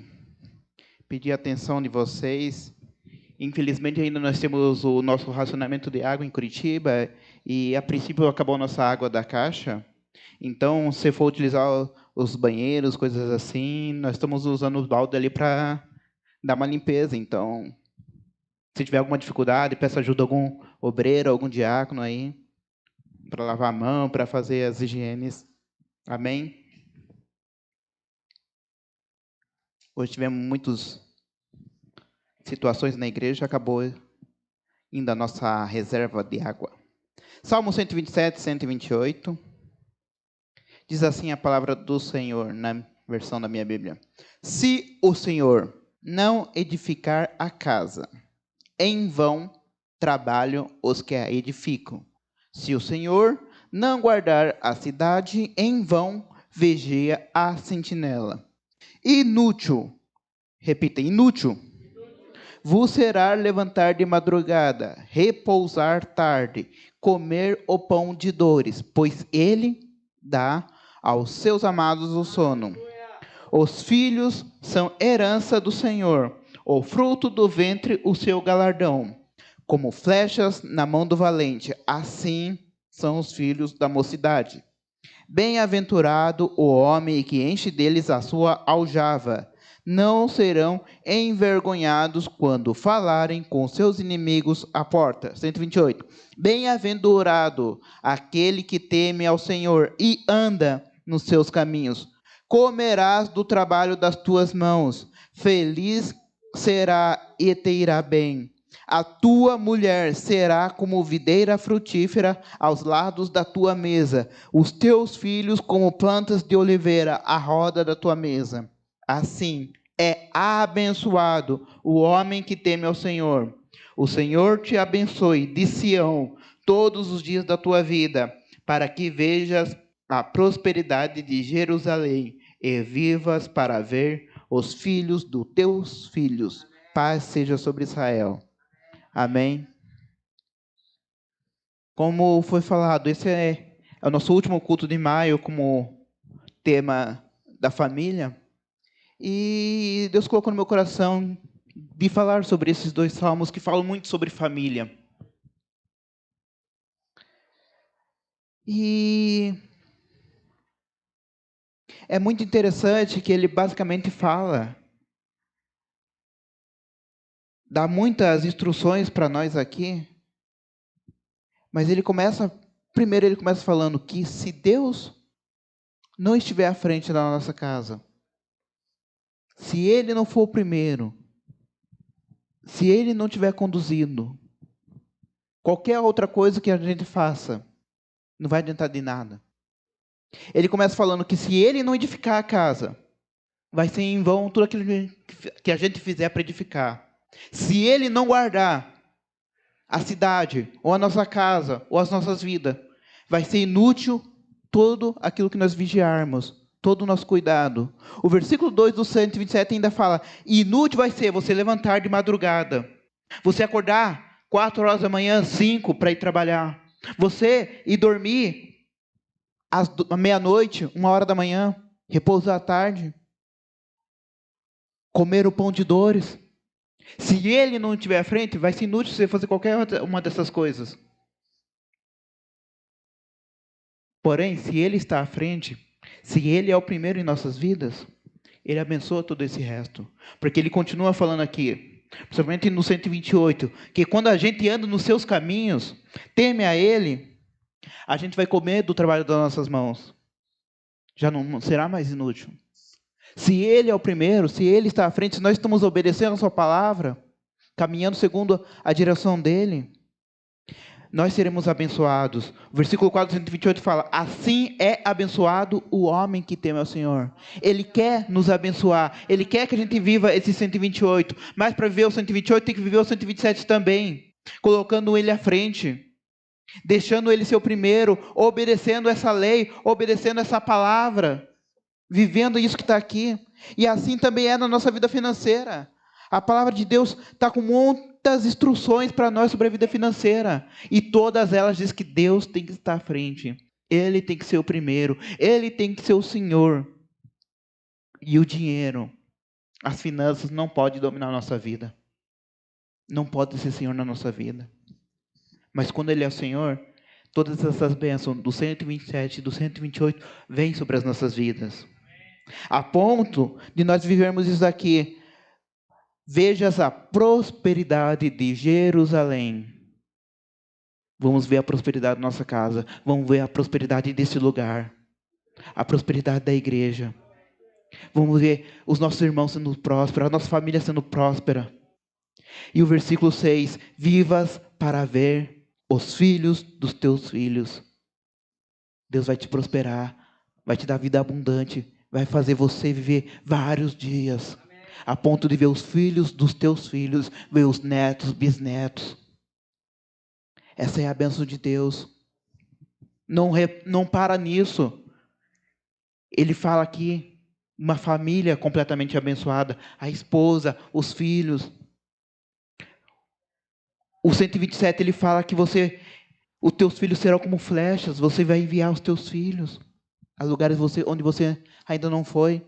pedir a atenção de vocês. Infelizmente, ainda nós temos o nosso racionamento de água em Curitiba e, a princípio, acabou a nossa água da caixa. Então, se for utilizar os banheiros, coisas assim, nós estamos usando os baldes ali para dar uma limpeza. Então, se tiver alguma dificuldade, peça ajuda a algum obreiro, algum diácono aí, para lavar a mão, para fazer as higienes. Amém? Hoje tivemos muitas situações na igreja, acabou indo a nossa reserva de água. Salmo 127, 128. Diz assim a palavra do Senhor, na versão da minha Bíblia. Se o Senhor não edificar a casa, em vão trabalham os que a edificam. Se o Senhor não guardar a cidade, em vão vigia a sentinela. Inútil, repita, inútil, vos será levantar de madrugada, repousar tarde, comer o pão de dores, pois ele dá aos seus amados o sono. Os filhos são herança do Senhor, o fruto do ventre o seu galardão. Como flechas na mão do valente, assim são os filhos da mocidade. Bem-aventurado o homem que enche deles a sua aljava. não serão envergonhados quando falarem com seus inimigos à porta. 128. Bem-aventurado aquele que teme ao Senhor e anda nos seus caminhos. Comerás do trabalho das tuas mãos. Feliz será e te irá bem. A tua mulher será como videira frutífera aos lados da tua mesa, os teus filhos como plantas de oliveira à roda da tua mesa. Assim é abençoado o homem que teme ao Senhor. O Senhor te abençoe de Sião todos os dias da tua vida, para que vejas a prosperidade de Jerusalém e vivas para ver os filhos dos teus filhos. Paz seja sobre Israel. Amém. Como foi falado, esse é o nosso último culto de maio como tema da família. E Deus colocou no meu coração de falar sobre esses dois salmos que falam muito sobre família. E é muito interessante que ele basicamente dá muitas instruções para nós aqui, mas primeiro ele começa falando que se Deus não estiver à frente da nossa casa, se Ele não for o primeiro, se Ele não estiver conduzindo, qualquer outra coisa que a gente faça, não vai adiantar de nada. Ele começa falando que se Ele não edificar a casa, vai ser em vão tudo aquilo que a gente fizer para edificar. Se Ele não guardar a cidade, ou a nossa casa, ou as nossas vidas, vai ser inútil todo aquilo que nós vigiarmos, todo o nosso cuidado. O versículo 2 do 127 ainda fala: inútil vai ser você levantar de madrugada, você acordar 4 horas da manhã, 5 para ir trabalhar, você ir dormir à meia-noite, 1 hora da manhã, repousar à tarde, comer o pão de dores. Se Ele não estiver à frente, vai ser inútil você fazer qualquer uma dessas coisas. Porém, se Ele está à frente, se Ele é o primeiro em nossas vidas, Ele abençoa todo esse resto. Porque Ele continua falando aqui, principalmente no 128, que quando a gente anda nos seus caminhos, teme a Ele, a gente vai comer do trabalho das nossas mãos. Já não será mais inútil. Se Ele é o primeiro, se Ele está à frente, se nós estamos obedecendo a sua palavra, caminhando segundo a direção dEle, nós seremos abençoados. O versículo 4 do 128 fala: assim é abençoado o homem que teme ao Senhor. Ele quer nos abençoar. Ele quer que a gente viva esse 128. Mas para viver o 128 tem que viver o 127 também. Colocando Ele à frente. Deixando Ele ser o primeiro. Obedecendo essa lei. Obedecendo essa palavra. Vivendo isso que está aqui. E assim também é na nossa vida financeira. A palavra de Deus está com muitas instruções para nós sobre a vida financeira. E todas elas dizem que Deus tem que estar à frente. Ele tem que ser o primeiro. Ele tem que ser o Senhor. E o dinheiro, as finanças não podem dominar a nossa vida. Não pode ser Senhor na nossa vida. Mas quando Ele é o Senhor, todas essas bênçãos do 127 e do 128 vêm sobre as nossas vidas. A ponto de nós vivermos isso aqui. Vejas a prosperidade de Jerusalém. Vamos ver a prosperidade da nossa casa. Vamos ver a prosperidade desse lugar. A prosperidade da igreja. Vamos ver os nossos irmãos sendo prósperos. A nossa família sendo próspera. E o versículo 6. Vivas para ver os filhos dos teus filhos. Deus vai te prosperar. Vai te dar vida abundante. Vai fazer você viver vários dias. A ponto de ver os filhos dos teus filhos, ver os netos, bisnetos. Essa é a bênção de Deus. Não para nisso. Ele fala aqui, uma família completamente abençoada, a esposa, os filhos. O 127 ele fala que os teus filhos serão como flechas, você vai enviar os teus filhos a lugares onde você ainda não foi.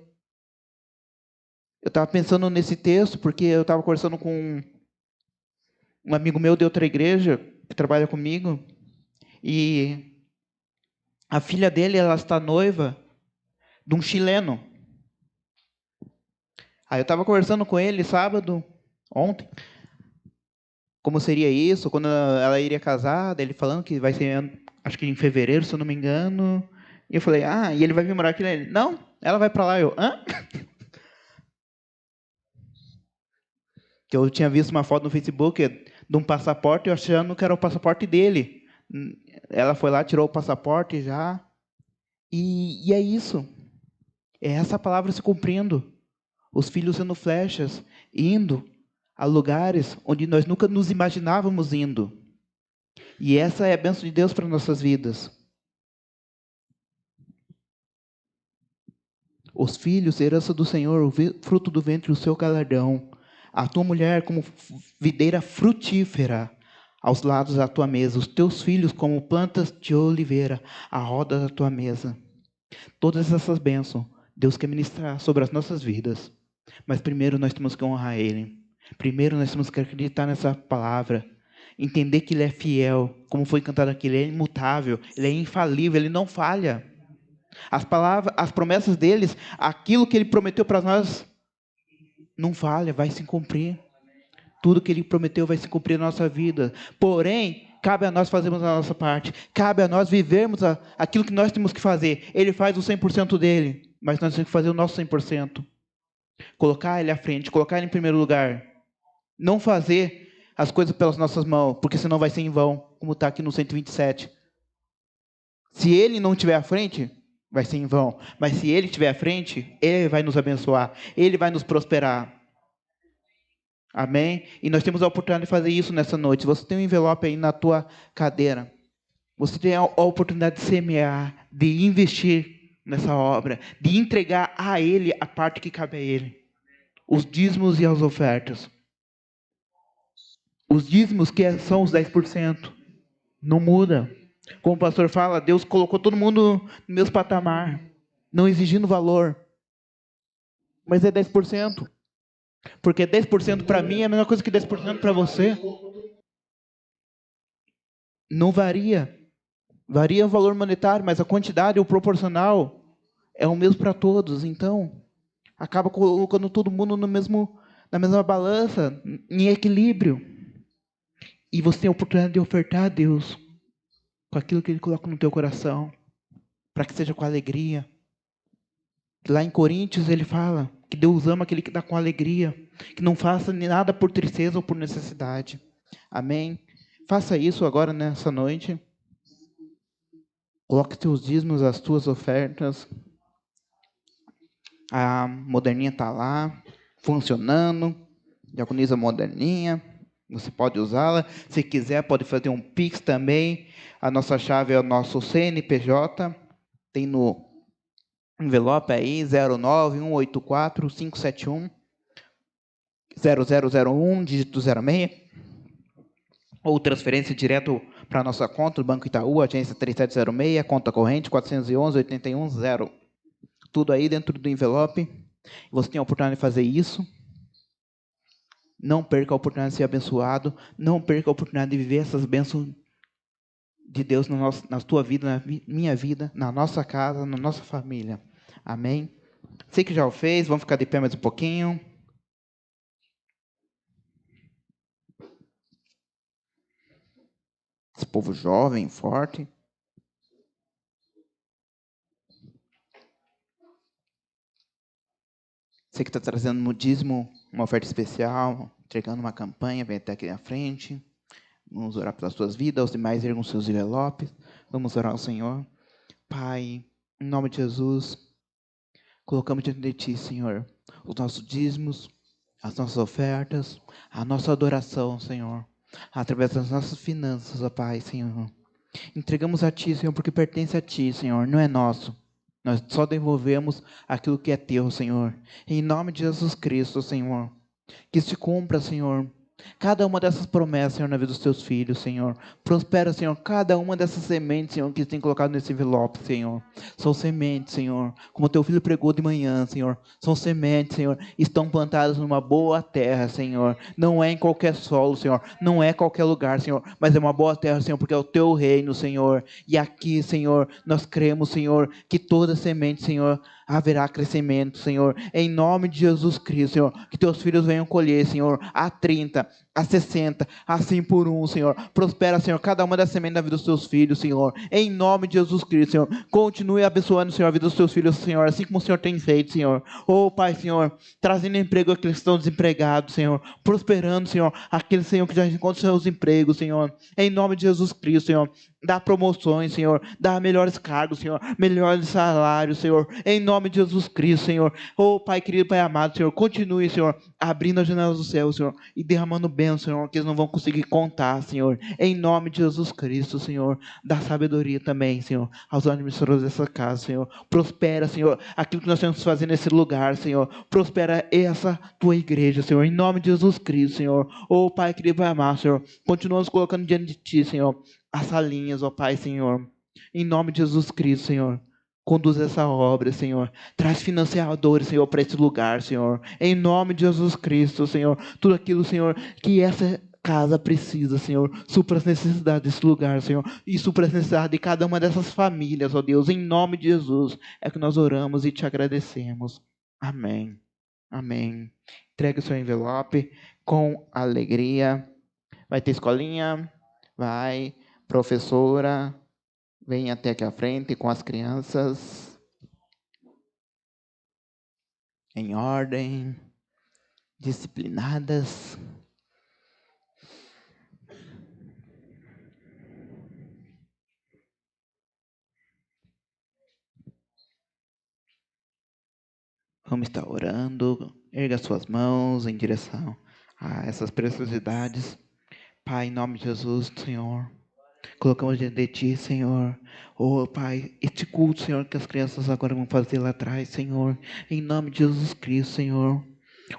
Eu estava pensando nesse texto porque eu estava conversando com um amigo meu de outra igreja que trabalha comigo e a filha dele, ela está noiva de um chileno. Aí eu estava conversando com ele ontem, como seria isso, quando ela iria casar, daí ele falando que vai ser, acho que em fevereiro, se eu não me engano. E eu falei, e ele vai vir morar aqui? Ele, não, ela vai para lá. Eu, hã? Que eu tinha visto uma foto no Facebook de um passaporte, eu achando que era o passaporte dele. Ela foi lá, tirou o passaporte já. E é isso. É essa palavra se cumprindo. Os filhos sendo flechas, indo a lugares onde nós nunca nos imaginávamos indo. E essa é a bênção de Deus para nossas vidas. Os filhos, herança do Senhor, o fruto do ventre, o seu galardão. A tua mulher como videira frutífera aos lados da tua mesa. Os teus filhos como plantas de oliveira à roda da tua mesa. Todas essas bênçãos, Deus quer ministrar sobre as nossas vidas. Mas primeiro nós temos que honrar Ele. Primeiro nós temos que acreditar nessa palavra. Entender que Ele é fiel. Como foi cantado aqui, Ele é imutável. Ele é infalível, Ele não falha. As palavras, as promessas deles, aquilo que Ele prometeu para nós, não falha, vai se cumprir. Tudo que Ele prometeu vai se cumprir na nossa vida. Porém, cabe a nós fazermos a nossa parte. Cabe a nós vivermos aquilo que nós temos que fazer. Ele faz o 100% dele, mas nós temos que fazer o nosso 100%. Colocar Ele à frente, colocar Ele em primeiro lugar. Não fazer as coisas pelas nossas mãos, porque senão vai ser em vão, como está aqui no 127. Se Ele não estiver à frente, vai ser em vão. Mas se Ele estiver à frente, Ele vai nos abençoar. Ele vai nos prosperar. Amém? E nós temos a oportunidade de fazer isso nessa noite. Você tem um envelope aí na tua cadeira. Você tem a oportunidade de semear, de investir nessa obra, de entregar a Ele a parte que cabe a Ele. Os dízimos e as ofertas. Os dízimos que são os 10%. Não muda. Como o pastor fala, Deus colocou todo mundo no mesmo patamar, não exigindo valor. Mas é 10%. Porque 10% para mim é a mesma coisa que 10% para você. Não varia. Varia o valor monetário, mas a quantidade, o proporcional, é o mesmo para todos. Então, acaba colocando todo mundo na mesma balança, em equilíbrio. E você tem a oportunidade de ofertar a Deus com aquilo que Ele coloca no teu coração, para que seja com alegria. Lá em Coríntios ele fala que Deus ama aquele que dá com alegria, que não faça nada por tristeza ou por necessidade. Amém? Faça isso agora nessa noite. Coloque teus dízimos, as tuas ofertas. A moderninha está lá, funcionando. Diaconisa moderninha. Você pode usá-la. Se quiser, pode fazer um Pix também. A nossa chave é o nosso CNPJ. Tem no envelope aí, 09184571 0001, dígito 06. Ou transferência direto para a nossa conta do Banco Itaú, agência 3706, conta corrente 411-810. Tudo aí dentro do envelope. Você tem a oportunidade de fazer isso. Não perca a oportunidade de ser abençoado. Não perca a oportunidade de viver essas bênçãos de Deus na tua vida, na minha vida, na nossa casa, na nossa família. Amém? Sei que já o fez, vamos ficar de pé mais um pouquinho. Esse povo jovem, forte. Você que está trazendo no dízimo uma oferta especial, entregando uma campanha, vem até aqui na frente. Vamos orar pelas suas vidas, os demais ergam seus envelopes. Vamos orar ao Senhor. Pai, em nome de Jesus, colocamos diante de Ti, Senhor, os nossos dízimos, as nossas ofertas, a nossa adoração, Senhor, através das nossas finanças, ó Pai, Senhor. Entregamos a Ti, Senhor, porque pertence a Ti, Senhor, não é nosso. Nós só devolvemos aquilo que é Teu, Senhor. Em nome de Jesus Cristo, Senhor, que se cumpra, Senhor, cada uma dessas promessas, Senhor, na vida dos teus filhos, Senhor. Prospera, Senhor, cada uma dessas sementes, Senhor, que tem colocado nesse envelope, Senhor. São sementes, Senhor, como teu filho pregou de manhã, Senhor. São sementes, Senhor, estão plantadas numa boa terra, Senhor. Não é em qualquer solo, Senhor. Não é qualquer lugar, Senhor, mas é uma boa terra, Senhor, porque é o teu reino, Senhor. E aqui, Senhor, nós cremos, Senhor, que toda semente, Senhor, haverá crescimento, Senhor. Em nome de Jesus Cristo, Senhor, que teus filhos venham colher, Senhor, a 30, a 60, a 100 por um, Senhor. Prospera, Senhor, cada uma das sementes da vida dos teus filhos, Senhor. Em nome de Jesus Cristo, Senhor. Continue abençoando, Senhor, a vida dos teus filhos, Senhor, assim como o Senhor tem feito, Senhor. Oh, Pai, Senhor, trazendo emprego àqueles que estão desempregados, Senhor. Prosperando, Senhor, aqueles, Senhor, que já encontram seus empregos, Senhor. Em nome de Jesus Cristo, Senhor. Dá promoções, Senhor. Dá melhores cargos, Senhor. Melhores salários, Senhor. Em nome de Jesus Cristo, Senhor. Oh, Pai querido, Pai amado, Senhor. Continue, Senhor, abrindo as janelas do céu, Senhor. E derramando bênçãos, Senhor, que eles não vão conseguir contar, Senhor. Em nome de Jesus Cristo, Senhor. Dá sabedoria também, Senhor, aos administradores dessa casa, Senhor. Prospera, Senhor, aquilo que nós temos que fazer nesse lugar, Senhor. Prospera essa tua igreja, Senhor. Em nome de Jesus Cristo, Senhor. Oh, Pai querido, Pai amado, Senhor. Continuamos colocando diante de Ti, Senhor, as salinhas, ó Pai, Senhor. Em nome de Jesus Cristo, Senhor. Conduz essa obra, Senhor. Traz financiadores, Senhor, para esse lugar, Senhor. Em nome de Jesus Cristo, Senhor. Tudo aquilo, Senhor, que essa casa precisa, Senhor. Supra as necessidades desse lugar, Senhor. E supra as necessidades de cada uma dessas famílias, ó Deus. Em nome de Jesus é que nós oramos e te agradecemos. Amém. Amém. Entregue o seu envelope com alegria. Vai ter escolinha? Vai. Professora, vem até aqui à frente com as crianças. Em ordem, disciplinadas. Vamos estar orando. Erga suas mãos em direção a essas preciosidades. Pai, em nome de Jesus, Senhor. Colocamos diante de Ti, Senhor. Oh, Pai, este culto, Senhor, que as crianças agora vão fazer lá atrás, Senhor. Em nome de Jesus Cristo, Senhor.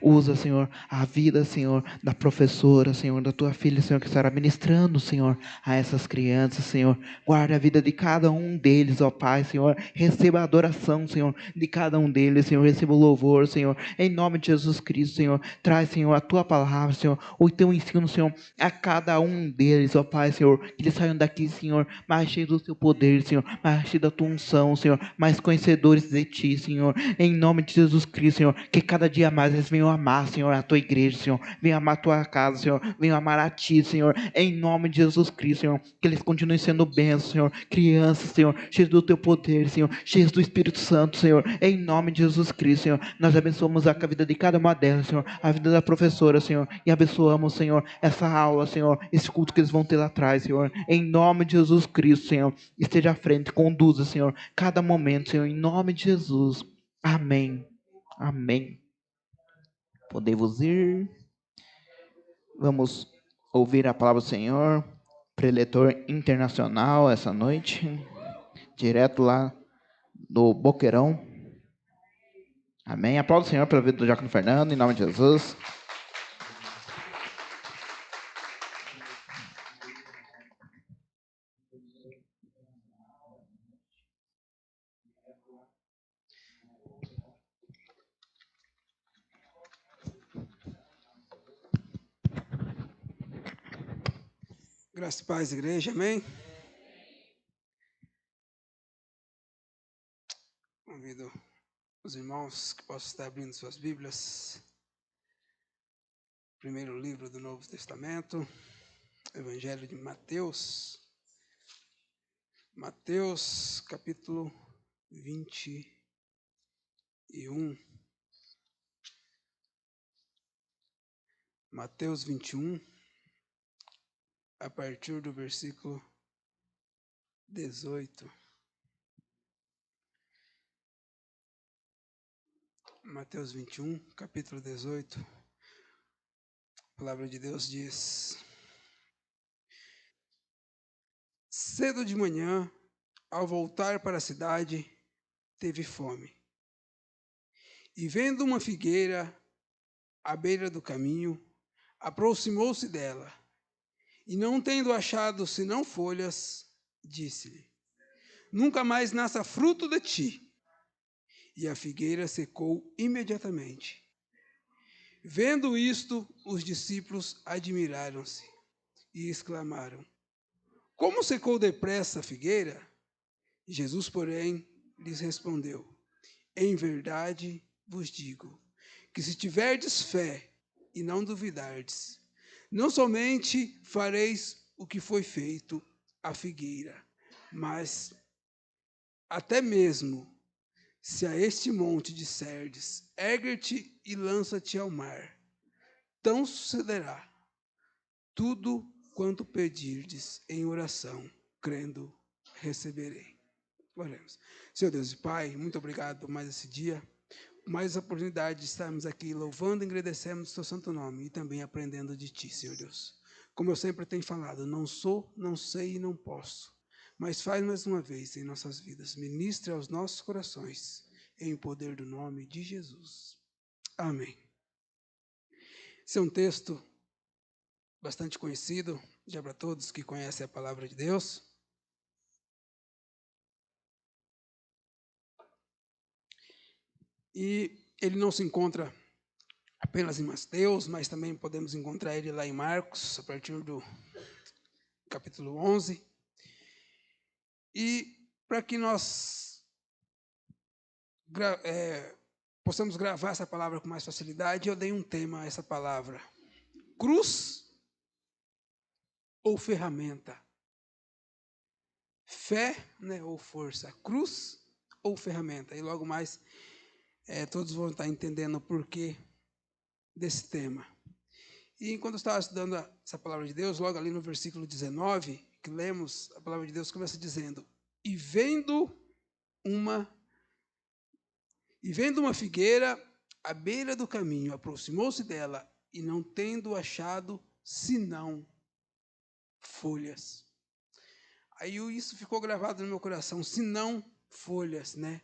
Usa, Senhor, a vida, Senhor, da professora, Senhor, da tua filha, Senhor, que estará ministrando, Senhor, a essas crianças, Senhor. Guarde a vida de cada um deles, ó Pai, Senhor. Receba a adoração, Senhor, de cada um deles, Senhor. Receba o louvor, Senhor. Em nome de Jesus Cristo, Senhor. Traz, Senhor, a tua palavra, Senhor, o teu ensino, Senhor, a cada um deles, ó Pai, Senhor. Que eles saiam daqui, Senhor, mais cheios do teu poder, Senhor. Mais cheios da tua unção, Senhor. Mais conhecedores de Ti, Senhor. Em nome de Jesus Cristo, Senhor. Que cada dia mais eles venham amar, Senhor, a tua igreja, Senhor. Venham amar a tua casa, Senhor. Venham amar a Ti, Senhor. Em nome de Jesus Cristo, Senhor. Que eles continuem sendo bênçãos, Senhor. Crianças, Senhor. Cheios do teu poder, Senhor. Cheios do Espírito Santo, Senhor. Em nome de Jesus Cristo, Senhor. Nós abençoamos a vida de cada uma delas, Senhor. A vida da professora, Senhor. E abençoamos, Senhor, essa aula, Senhor. Esse culto que eles vão ter lá atrás, Senhor. Em nome de Jesus Cristo, Senhor. Esteja à frente, conduza, Senhor. Cada momento, Senhor. Em nome de Jesus. Amém. Amém. Podemos ir. Vamos ouvir a palavra do Senhor. Preletor internacional essa noite. Direto lá do Boqueirão. Amém. Aplauda o Senhor pela vida do Diácono Fernando, em nome de Jesus. Graça e paz, igreja, amém? Convido os irmãos que possam estar abrindo suas Bíblias. Primeiro livro do Novo Testamento, Evangelho de Mateus. Mateus, capítulo 21. Mateus 21. A partir do versículo 18. Mateus 21, capítulo 18. A palavra de Deus diz: cedo de manhã, ao voltar para a cidade, teve fome. E vendo uma figueira à beira do caminho, aproximou-se dela, e não tendo achado senão folhas, disse-lhe: nunca mais nasça fruto de ti. E a figueira secou imediatamente. Vendo isto, os discípulos admiraram-se e exclamaram: como secou depressa a figueira? Jesus, porém, lhes respondeu: em verdade vos digo, que se tiverdes fé e não duvidardes, não somente fareis o que foi feito à figueira, mas até mesmo se a este monte disserdes: ergue-te e lança-te ao mar, tão sucederá. Tudo quanto pedirdes em oração, crendo, receberei. Oremos. Senhor Deus e Pai, muito obrigado por mais esse dia, mais a oportunidade de estarmos aqui louvando e agradecendo o teu santo nome e também aprendendo de ti, Senhor Deus. Como eu sempre tenho falado, não sou, não sei e não posso, mas faz mais uma vez em nossas vidas. Ministre aos nossos corações, em o poder do nome de Jesus. Amém. Esse é um texto bastante conhecido, já para todos que conhecem a palavra de Deus. E ele não se encontra apenas em Mateus, mas também podemos encontrar ele lá em Marcos, a partir do capítulo 11. E para que nós possamos gravar essa palavra com mais facilidade, eu dei um tema a essa palavra: cruz ou ferramenta? Fé, né, ou força? Cruz ou ferramenta? E logo mais todos vão estar entendendo o porquê desse tema. E enquanto eu estava estudando essa palavra de Deus, logo ali no versículo 19, que lemos, a palavra de Deus começa dizendo: e vendo uma figueira à beira do caminho, aproximou-se dela, e não tendo achado senão folhas. Aí isso ficou gravado no meu coração, senão folhas, né?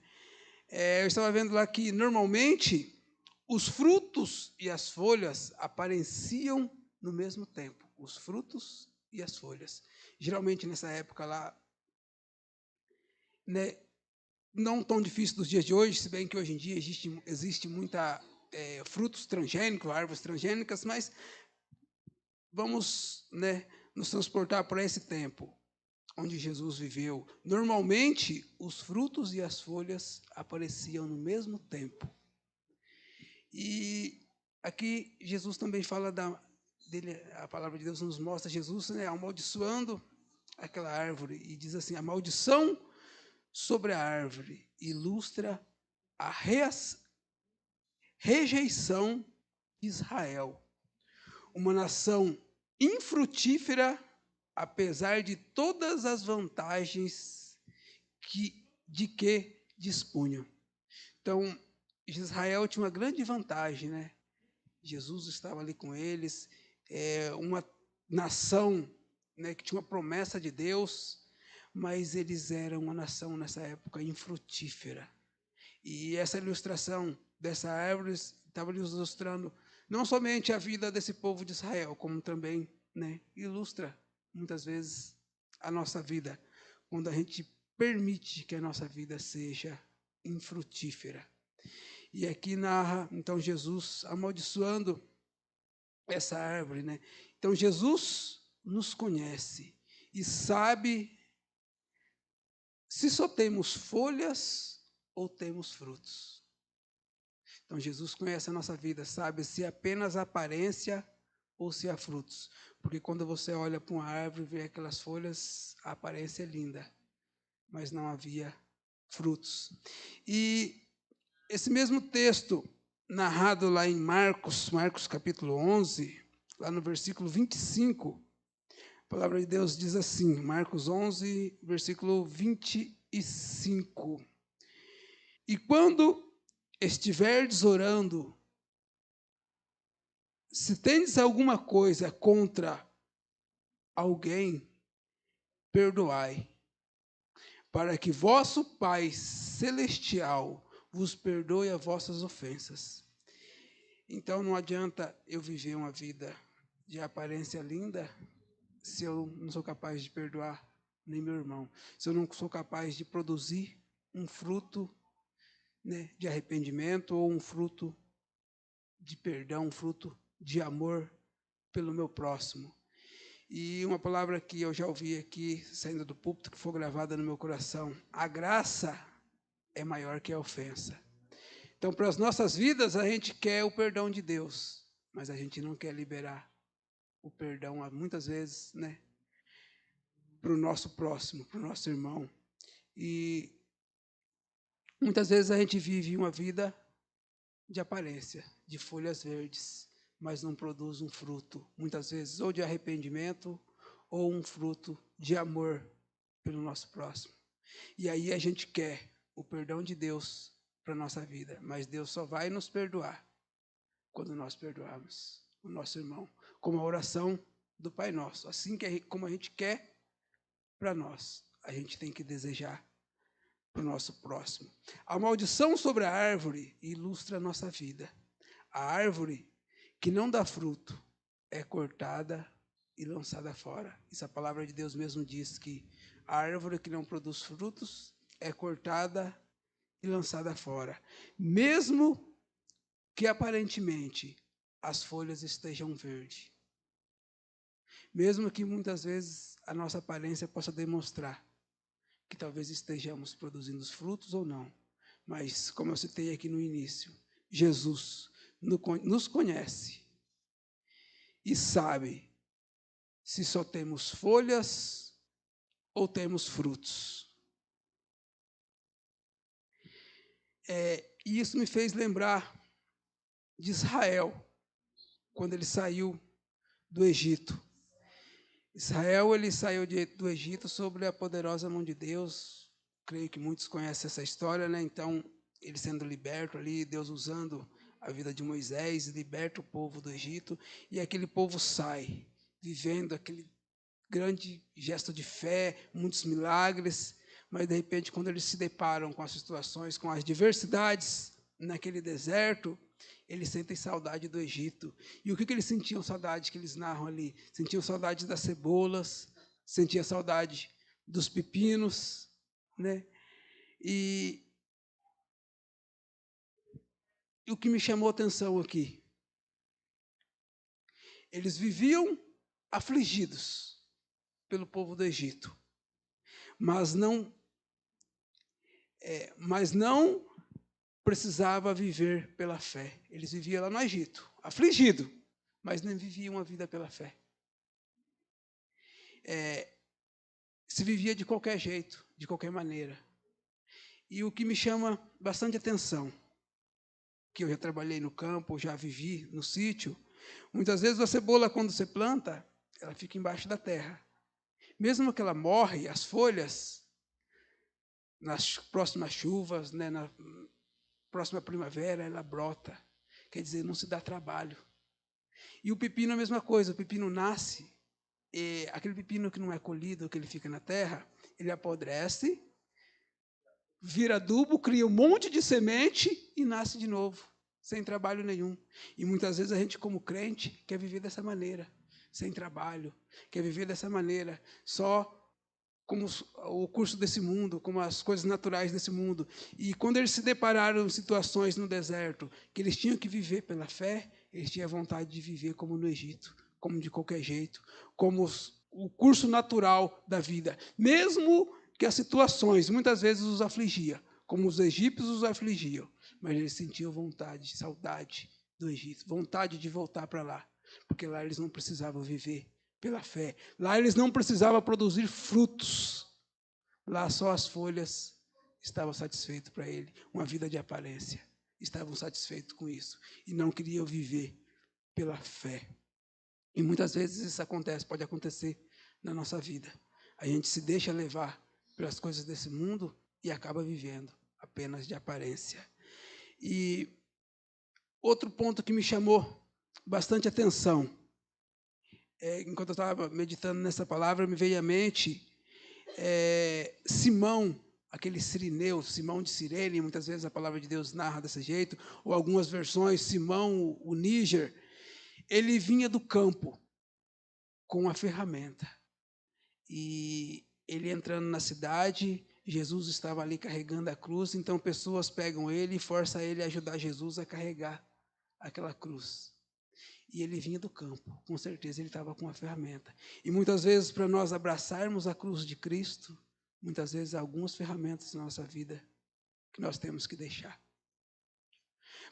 Eu estava vendo lá que normalmente os frutos e as folhas apareciam no mesmo tempo. Os frutos e as folhas. Geralmente nessa época lá, né, não tão difícil dos dias de hoje, se bem que hoje em dia existe muita frutos transgênicos, árvores transgênicas, mas vamos, né, nos transportar para esse tempo onde Jesus viveu. Normalmente, os frutos e as folhas apareciam no mesmo tempo. E aqui Jesus também fala dele, a palavra de Deus nos mostra Jesus, né, amaldiçoando aquela árvore, e diz assim: a maldição sobre a árvore ilustra a rejeição de Israel, uma nação infrutífera, apesar de todas as vantagens de que dispunham. Então, Israel tinha uma grande vantagem, né? Jesus estava ali com eles, uma nação, né, que tinha uma promessa de Deus, mas eles eram uma nação nessa época infrutífera. E essa ilustração dessa árvore estava lhes ilustrando não somente a vida desse povo de Israel, como também, né, ilustra muitas vezes a nossa vida, quando a gente permite que a nossa vida seja infrutífera. E aqui narra, então, Jesus amaldiçoando essa árvore, né? Então, Jesus nos conhece e sabe se só temos folhas ou temos frutos. Então, Jesus conhece a nossa vida, sabe se é apenas aparência ou se há frutos. Porque quando você olha para uma árvore e vê aquelas folhas, a aparência é linda, mas não havia frutos. E esse mesmo texto, narrado lá em Marcos capítulo 11, lá no versículo 25, a palavra de Deus diz assim, Marcos 11, versículo 25. E quando estiverdes orando, se tendes alguma coisa contra alguém, perdoai, para que vosso Pai celestial vos perdoe as vossas ofensas. Então não adianta eu viver uma vida de aparência linda se eu não sou capaz de perdoar nem meu irmão? Se eu não sou capaz de produzir um fruto, né, de arrependimento ou um fruto de perdão, um fruto de amor pelo meu próximo? E uma palavra que eu já ouvi aqui, saindo do púlpito, que foi gravada no meu coração: a graça é maior que a ofensa. Então, para as nossas vidas, a gente quer o perdão de Deus, mas a gente não quer liberar o perdão, muitas vezes, né, para o nosso próximo, para o nosso irmão. E muitas vezes a gente vive uma vida de aparência, de folhas verdes, mas não produz um fruto, muitas vezes, ou de arrependimento, ou um fruto de amor pelo nosso próximo. E aí a gente quer o perdão de Deus para a nossa vida, mas Deus só vai nos perdoar quando nós perdoarmos o nosso irmão, como a oração do Pai Nosso. Assim como a gente quer para nós, a gente tem que desejar para o nosso próximo. A maldição sobre a árvore ilustra a nossa vida. A árvore que não dá fruto é cortada e lançada fora. Isso a palavra de Deus mesmo diz, que a árvore que não produz frutos é cortada e lançada fora. Mesmo que aparentemente as folhas estejam verdes. Mesmo que muitas vezes a nossa aparência possa demonstrar que talvez estejamos produzindo os frutos ou não. Mas, como eu citei aqui no início, Jesus nos conhece e sabe se só temos folhas ou temos frutos. E isso me fez lembrar de Israel, quando ele saiu do Egito. Israel, ele saiu do Egito sob a poderosa mão de Deus. Creio que muitos conhecem essa história, né? Então, ele sendo liberto ali, Deus usando a vida de Moisés, liberta o povo do Egito, e aquele povo sai, vivendo aquele grande gesto de fé, muitos milagres, mas de repente, quando eles se deparam com as situações, com as diversidades naquele deserto, eles sentem saudade do Egito. E o que eles sentiam saudade, que eles narram ali? Sentiam saudade das cebolas, sentiam saudade dos pepinos, né? E o que me chamou a atenção aqui, eles viviam afligidos pelo povo do Egito, mas não precisava viver pela fé. Eles viviam lá no Egito, afligido, mas não viviam a vida pela fé. Se vivia de qualquer jeito, de qualquer maneira. E o que me chama bastante atenção, que eu já trabalhei no campo, já vivi no sítio, muitas vezes a cebola, quando você planta, ela fica embaixo da terra. Mesmo que ela morre, as folhas, nas próximas chuvas, né, na próxima primavera, ela brota. Quer dizer, não se dá trabalho. E o pepino é a mesma coisa, o pepino nasce, e aquele pepino que não é colhido, que ele fica na terra, ele apodrece, vira adubo, cria um monte de semente e nasce de novo, sem trabalho nenhum. E muitas vezes a gente, como crente, quer viver dessa maneira, sem trabalho, quer viver dessa maneira, só como o curso desse mundo, como as coisas naturais desse mundo. E quando eles se depararam em situações no deserto, que eles tinham que viver pela fé, eles tinham vontade de viver como no Egito, como de qualquer jeito, como o curso natural da vida. Mesmo que as situações muitas vezes os afligiam, como os egípcios os afligiam, mas eles sentiam vontade, saudade do Egito, vontade de voltar para lá, porque lá eles não precisavam viver pela fé. Lá eles não precisavam produzir frutos. Lá só as folhas estavam satisfeitas para ele. Uma vida de aparência. Estavam satisfeitos com isso. E não queriam viver pela fé. E muitas vezes isso acontece, pode acontecer na nossa vida. A gente se deixa levar pelas coisas desse mundo e acaba vivendo apenas de aparência. E outro ponto que me chamou bastante atenção, enquanto eu estava meditando nessa palavra, me veio à mente Simão, aquele sirineu, Simão de Cirene, muitas vezes a palavra de Deus narra desse jeito, ou algumas versões, Simão, o Níger. Ele vinha do campo, com a ferramenta. E ele entrando na cidade, Jesus estava ali carregando a cruz, então pessoas pegam ele e forçam ele a ajudar Jesus a carregar aquela cruz. E ele vinha do campo, com certeza ele estava com a ferramenta. E muitas vezes, para nós abraçarmos a cruz de Cristo, muitas vezes há algumas ferramentas na nossa vida que nós temos que deixar.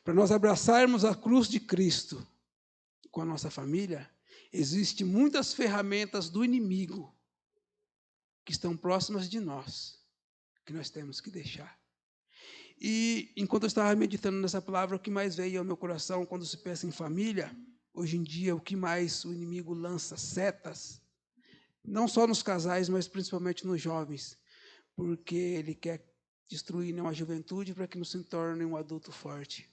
Para nós abraçarmos a cruz de Cristo com a nossa família, existem muitas ferramentas do inimigo que estão próximas de nós, que nós temos que deixar. E enquanto eu estava meditando nessa palavra, o que mais veio ao meu coração quando se pensa em família, hoje em dia, o que mais o inimigo lança? Setas. Não só nos casais, mas principalmente nos jovens. Porque ele quer destruir uma juventude para que não se torne um adulto forte.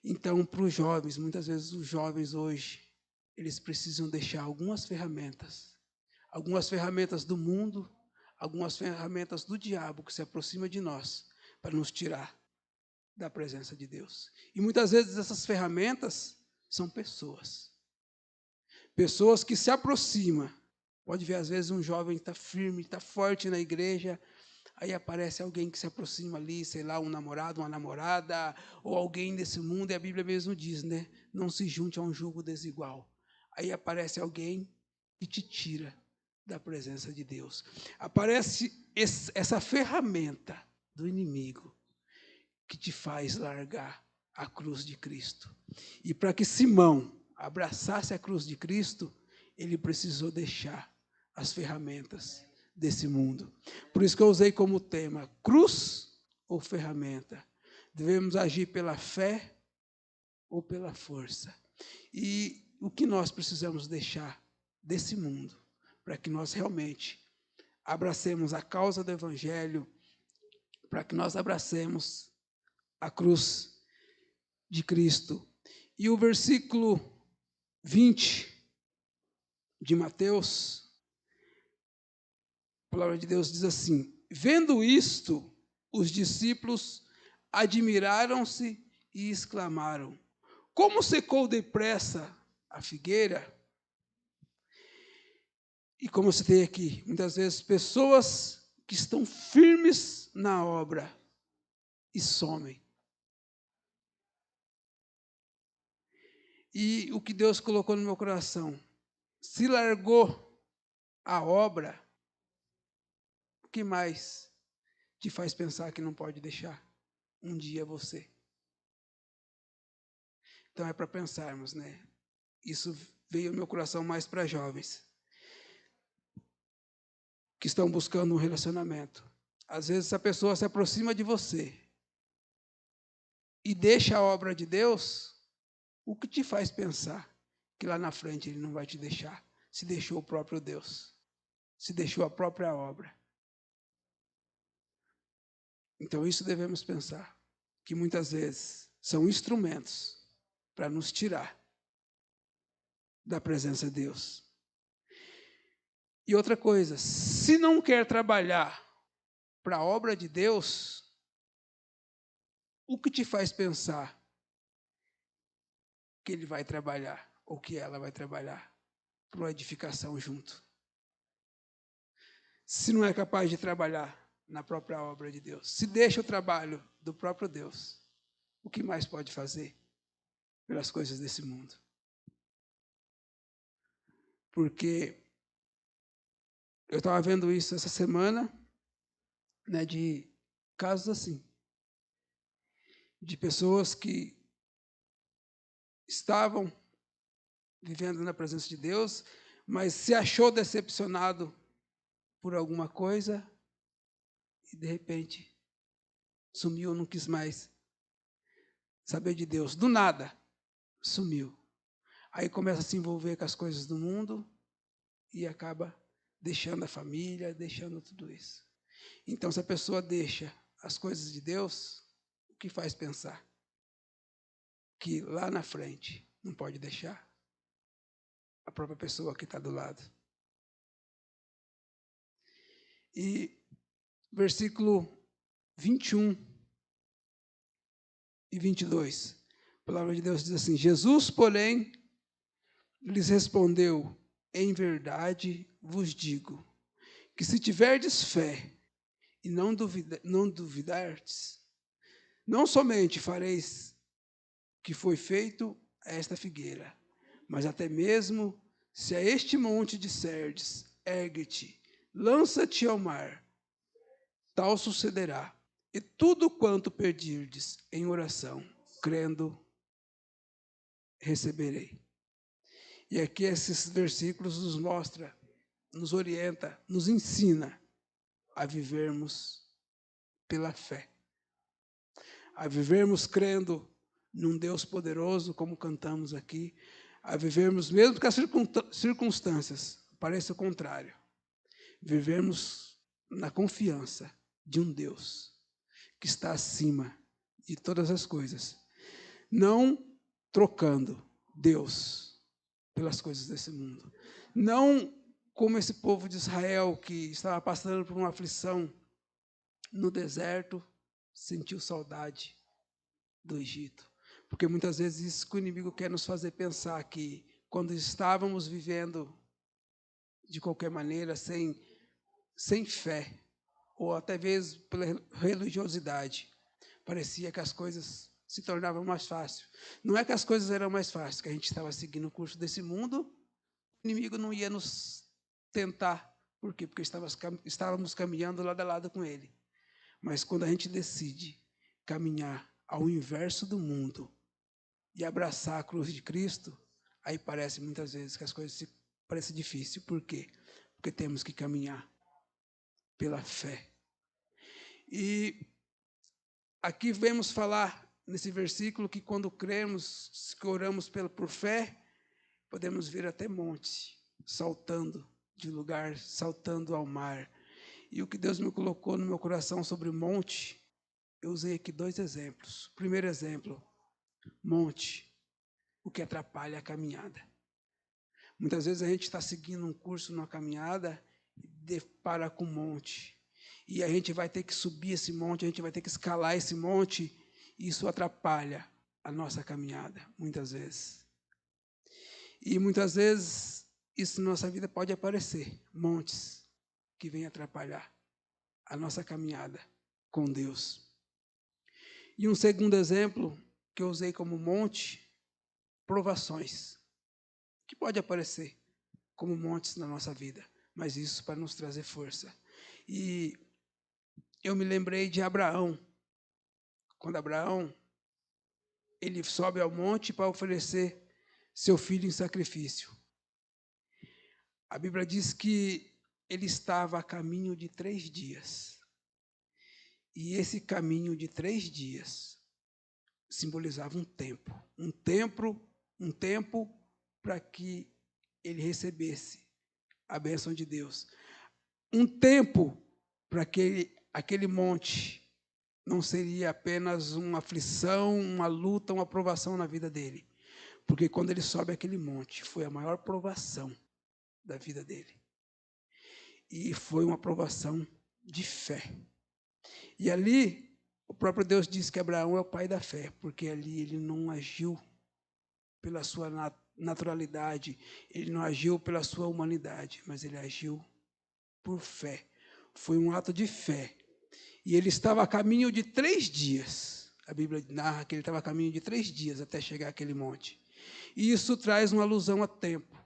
Então, para os jovens, muitas vezes os jovens hoje, eles precisam deixar algumas ferramentas do mundo, algumas ferramentas do diabo que se aproxima de nós, para nos tirar da presença de Deus. E muitas vezes essas ferramentas são pessoas. Pessoas que se aproximam. Pode ver, às vezes, um jovem está firme, está forte na igreja, aí aparece alguém que se aproxima ali, sei lá, um namorado, uma namorada, ou alguém desse mundo, e a Bíblia mesmo diz, né? Não se junte a um jugo desigual. Aí aparece alguém que te tira da presença de Deus. Aparece essa ferramenta do inimigo que te faz largar a cruz de Cristo. E para que Simão abraçasse a cruz de Cristo, ele precisou deixar as ferramentas desse mundo. Por isso que eu usei como tema, cruz ou ferramenta? Devemos agir pela fé ou pela força? E o que nós precisamos deixar desse mundo, para que nós realmente abracemos a causa do Evangelho, para que nós abracemos a cruz de Cristo. E o versículo 20 de Mateus, a palavra de Deus diz assim: vendo isto, os discípulos admiraram-se e exclamaram: como secou depressa a figueira? E como eu citei aqui, muitas vezes pessoas que estão firmes na obra e somem. E o que Deus colocou no meu coração, se largou a obra, o que mais te faz pensar que não pode deixar um dia você? Então é para pensarmos, né? Isso veio ao meu coração mais para jovens que estão buscando um relacionamento. Às vezes a pessoa se aproxima de você e deixa a obra de Deus, o que te faz pensar que lá na frente ele não vai te deixar? Se deixou o próprio Deus, se deixou a própria obra. Então isso devemos pensar, que muitas vezes são instrumentos para nos tirar da presença de Deus. E outra coisa, se não quer trabalhar para a obra de Deus, o que te faz pensar que ele vai trabalhar, ou que ela vai trabalhar para uma edificação junto? Se não é capaz de trabalhar na própria obra de Deus, se deixa o trabalho do próprio Deus, o que mais pode fazer pelas coisas desse mundo? Porque eu estava vendo isso essa semana, né, de casos assim, de pessoas que estavam vivendo na presença de Deus, mas se achou decepcionado por alguma coisa e, de repente, sumiu, não quis mais saber de Deus. Do nada, sumiu. Aí começa a se envolver com as coisas do mundo e acaba deixando a família, deixando tudo isso. Então, se a pessoa deixa as coisas de Deus, o que faz pensar? Que lá na frente não pode deixar a própria pessoa que está do lado. E versículo 21 e 22, a palavra de Deus diz assim: Jesus, porém, lhes respondeu: em verdade vos digo, que se tiverdes fé e não duvidardes, não somente fareis que foi feito a esta figueira, mas até mesmo se a este monte disserdes, ergue-te, lança-te ao mar, tal sucederá. E tudo quanto pedirdes em oração, crendo, receberei. E aqui esses versículos nos mostra, nos orienta, nos ensina a vivermos pela fé. A vivermos crendo num Deus poderoso, como cantamos aqui, a vivermos, mesmo que as circunstâncias pareçam o contrário, vivermos na confiança de um Deus que está acima de todas as coisas, não trocando Deus pelas coisas desse mundo, não como esse povo de Israel que estava passando por uma aflição no deserto, sentiu saudade do Egito. Porque muitas vezes isso que o inimigo quer nos fazer pensar, que quando estávamos vivendo de qualquer maneira, sem fé, ou até mesmo pela religiosidade, parecia que as coisas se tornavam mais fáceis. Não é que as coisas eram mais fáceis, que a gente estava seguindo o curso desse mundo, o inimigo não ia nos tentar. Por quê? Porque estávamos caminhando lado a lado com ele. Mas quando a gente decide caminhar ao inverso do mundo e abraçar a cruz de Cristo, aí parece muitas vezes que as coisas parecem difíceis. Por quê? Porque temos que caminhar pela fé. E aqui vemos falar nesse versículo que quando cremos, que oramos por fé, podemos ver até montes saltando de lugar, saltando ao mar. E o que Deus me colocou no meu coração sobre o monte, eu usei aqui 2 exemplos. Primeiro exemplo, monte, o que atrapalha a caminhada. Muitas vezes a gente está seguindo um curso numa caminhada e depara com um monte. E a gente vai ter que subir esse monte, a gente vai ter que escalar esse monte, e isso atrapalha a nossa caminhada, muitas vezes. E muitas vezes isso na nossa vida pode aparecer, montes que vêm atrapalhar a nossa caminhada com Deus. E um segundo exemplo que eu usei como monte, provações, que pode aparecer como montes na nossa vida, mas isso para nos trazer força. E eu me lembrei de Abraão, quando Abraão ele sobe ao monte para oferecer seu filho em sacrifício. A Bíblia diz que ele estava a caminho de 3 dias. E esse caminho de 3 dias simbolizava um tempo para que ele recebesse a bênção de Deus. Um tempo para que aquele monte não seria apenas uma aflição, uma luta, uma provação na vida dele. Porque quando ele sobe aquele monte, foi a maior provação da vida dele. E foi uma provação de fé. E ali, o próprio Deus diz que Abraão é o pai da fé, porque ali ele não agiu pela sua naturalidade, ele não agiu pela sua humanidade, mas ele agiu por fé. Foi um ato de fé. E ele estava a caminho de 3 dias. A Bíblia narra que ele estava a caminho de 3 dias até chegar àquele monte. E isso traz uma alusão a tempo.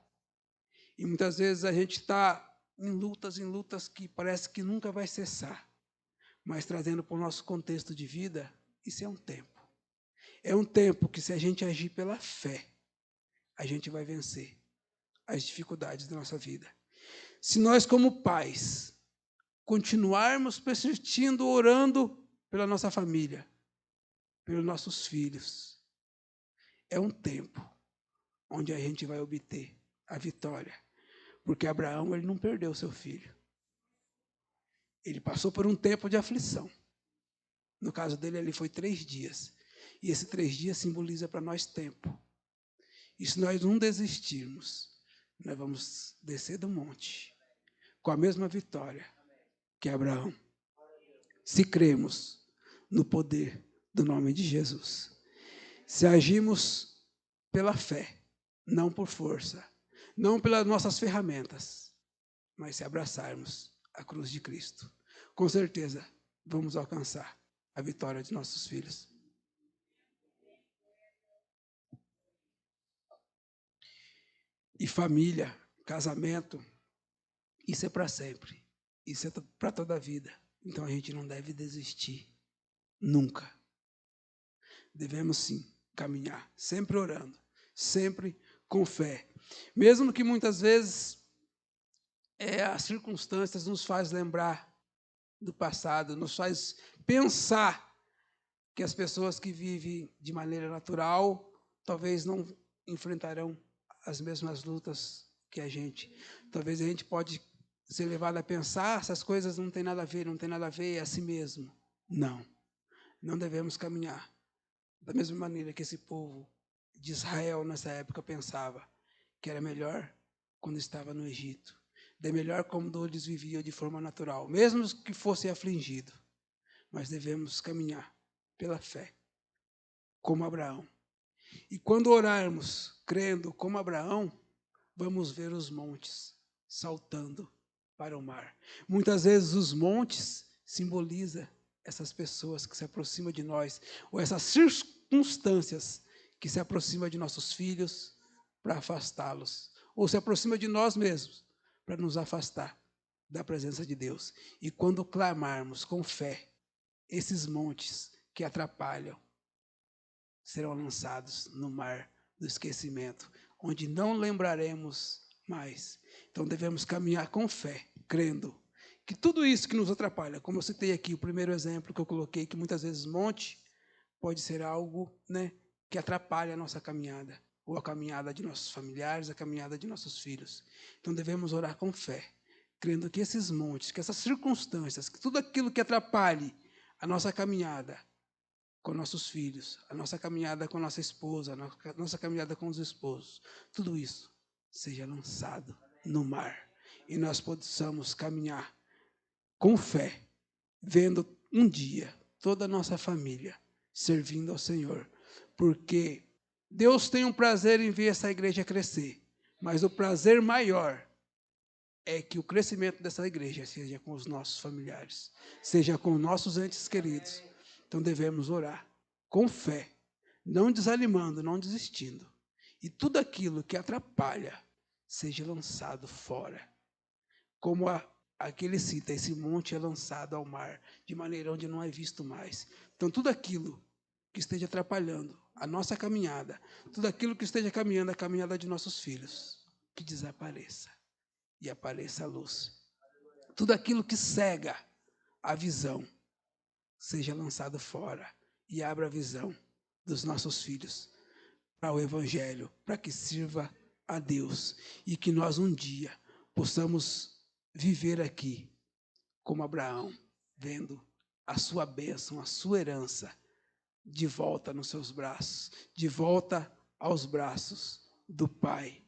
E muitas vezes a gente está em lutas que parece que nunca vai cessar. Mas trazendo para o nosso contexto de vida, isso é um tempo. É um tempo que, se a gente agir pela fé, a gente vai vencer as dificuldades da nossa vida. Se nós, como pais, continuarmos persistindo, orando pela nossa família, pelos nossos filhos, é um tempo onde a gente vai obter a vitória. Porque Abraão, ele não perdeu seu filho. Ele passou por um tempo de aflição. No caso dele, ali foi 3 dias. E esse 3 dias simboliza para nós tempo. E se nós não desistirmos, nós vamos descer do monte com a mesma vitória que Abraão. Se cremos no poder do nome de Jesus. Se agimos pela fé, não por força, não pelas nossas ferramentas, mas se abraçarmos a cruz de Cristo. Com certeza, vamos alcançar a vitória de nossos filhos. E família, casamento, isso é para sempre. Isso é para toda a vida. Então a gente não deve desistir. Nunca. Devemos sim caminhar, sempre orando, sempre com fé. Mesmo que muitas vezes as circunstâncias nos faz lembrar do passado, nos faz pensar que as pessoas que vivem de maneira natural talvez não enfrentarão as mesmas lutas que a gente. Talvez a gente pode ser levado a pensar, essas coisas não têm nada a ver, não tem nada a ver, é assim mesmo. Não. Não devemos caminhar da mesma maneira que esse povo de Israel nessa época pensava que era melhor quando estava no Egito. De melhor como eles viviam de forma natural, mesmo que fossem afligidos. Mas devemos caminhar pela fé, como Abraão. E quando orarmos, crendo como Abraão, vamos ver os montes saltando para o mar. Muitas vezes os montes simbolizam essas pessoas que se aproximam de nós, ou essas circunstâncias que se aproximam de nossos filhos para afastá-los, ou se aproximam de nós mesmos para nos afastar da presença de Deus. E quando clamarmos com fé, esses montes que atrapalham serão lançados no mar do esquecimento, onde não lembraremos mais. Então devemos caminhar com fé, crendo que tudo isso que nos atrapalha, como eu citei aqui, o primeiro exemplo que eu coloquei, que muitas vezes monte pode ser algo, que atrapalha a nossa caminhada, ou a caminhada de nossos familiares, a caminhada de nossos filhos. Então devemos orar com fé, crendo que esses montes, que essas circunstâncias, que tudo aquilo que atrapalhe a nossa caminhada com nossos filhos, a nossa caminhada com nossa esposa, a nossa caminhada com os esposos, tudo isso seja lançado no mar e nós possamos caminhar com fé, vendo um dia toda a nossa família servindo ao Senhor, porque Deus tem um prazer em ver essa igreja crescer, mas o prazer maior é que o crescimento dessa igreja seja com os nossos familiares, seja com nossos entes queridos. Então devemos orar com fé, não desanimando, não desistindo. E tudo aquilo que atrapalha seja lançado fora. Como aquele cita, esse monte é lançado ao mar, de maneira onde não é visto mais. Então tudo aquilo que esteja atrapalhando a nossa caminhada, tudo aquilo que esteja caminhando a caminhada de nossos filhos, que desapareça e apareça a luz. Tudo aquilo que cega a visão, seja lançado fora e abra a visão dos nossos filhos para o Evangelho, para que sirva a Deus e que nós um dia possamos viver aqui como Abraão, vendo a sua bênção, a sua herança de volta nos seus braços, de volta aos braços do Pai.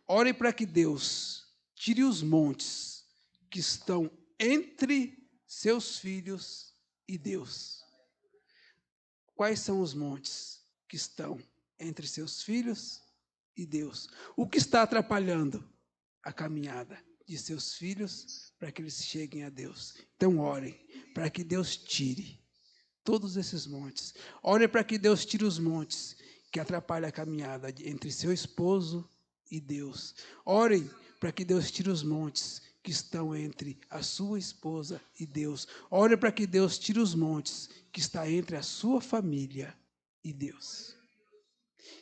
Ore para que Deus tire os montes que estão entre seus filhos e Deus. Quais são os montes que estão entre seus filhos e Deus? O que está atrapalhando a caminhada de seus filhos para que eles cheguem a Deus? Então orem para que Deus tire todos esses montes. Orem para que Deus tire os montes que atrapalham a caminhada entre seu esposo e Deus. Orem para que Deus tire os montes que estão entre a sua esposa e Deus. Ore para que Deus tire os montes que está entre a sua família e Deus.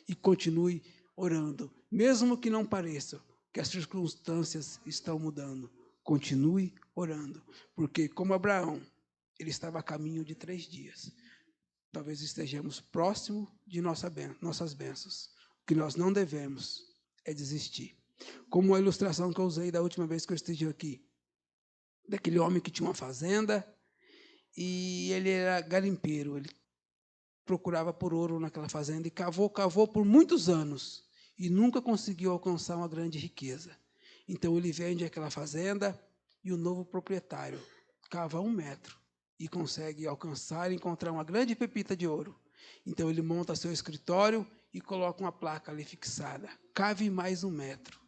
E continue orando, mesmo que não pareça que as circunstâncias estão mudando. Continue orando, porque como Abraão, ele estava a caminho de 3 dias. Talvez estejamos próximo de nossas bênçãos. O que nós não devemos é desistir. Como a ilustração que eu usei da última vez que eu estive aqui, daquele homem que tinha uma fazenda e ele era garimpeiro, ele procurava por ouro naquela fazenda e cavou por muitos anos e nunca conseguiu alcançar uma grande riqueza. Então ele vende aquela fazenda e o novo proprietário cava 1 metro e consegue alcançar e encontrar uma grande pepita de ouro. Então ele monta seu escritório e coloca uma placa ali fixada. Cave mais 1 metro.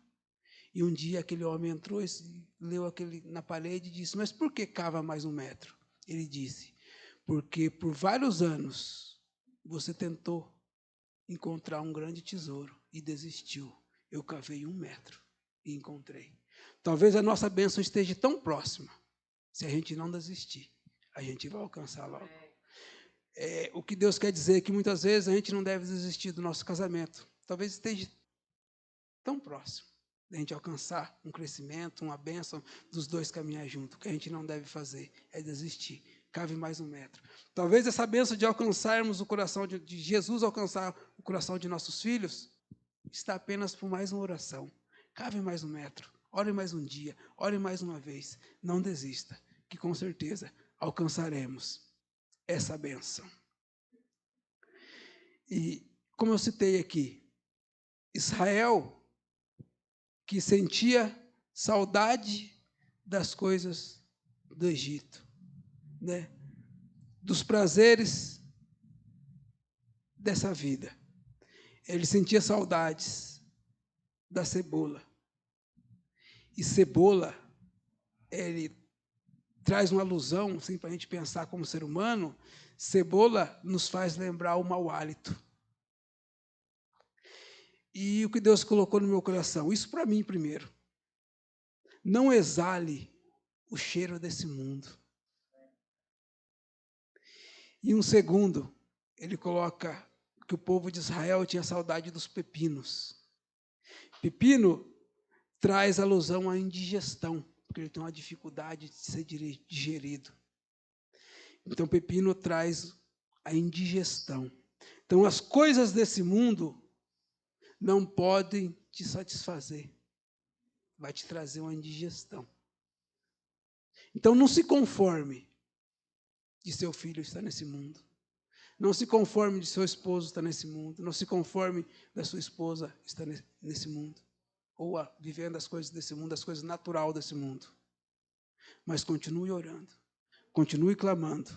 E um dia aquele homem entrou e leu aquele na parede e disse, mas por que cava mais 1 metro? Ele disse, porque por vários anos você tentou encontrar um grande tesouro e desistiu. Eu cavei 1 metro e encontrei. Talvez a nossa bênção esteja tão próxima. Se a gente não desistir, a gente vai alcançar logo. O que Deus quer dizer é que muitas vezes a gente não deve desistir do nosso casamento. Talvez esteja tão próximo de a gente alcançar um crescimento, uma bênção dos dois caminhar junto. O que a gente não deve fazer é desistir. Cave mais 1 metro. Talvez essa bênção de alcançarmos o coração de Jesus, alcançar o coração de nossos filhos, está apenas por mais uma oração. Cave mais 1 metro. Ore mais um dia. Ore mais uma vez. Não desista, que com certeza alcançaremos essa bênção. E, como eu citei aqui, Israel, que sentia saudade das coisas do Egito, né? Dos prazeres dessa vida. Ele sentia saudades da cebola. E cebola, ele traz uma alusão, assim, para a gente pensar como ser humano. Cebola nos faz lembrar o mau hálito. E o que Deus colocou no meu coração, isso para mim primeiro. Não exale o cheiro desse mundo. E um segundo, ele coloca que o povo de Israel tinha saudade dos pepinos. Pepino traz alusão à indigestão, porque ele tem uma dificuldade de ser digerido. Então, pepino traz a indigestão. Então, as coisas desse mundo não podem te satisfazer. Vai te trazer uma indigestão. Então, não se conforme de seu filho estar nesse mundo. Não se conforme de seu esposo estar nesse mundo. Não se conforme da sua esposa estar nesse mundo. Ou vivendo as coisas desse mundo, as coisas naturais desse mundo. Mas continue orando. Continue clamando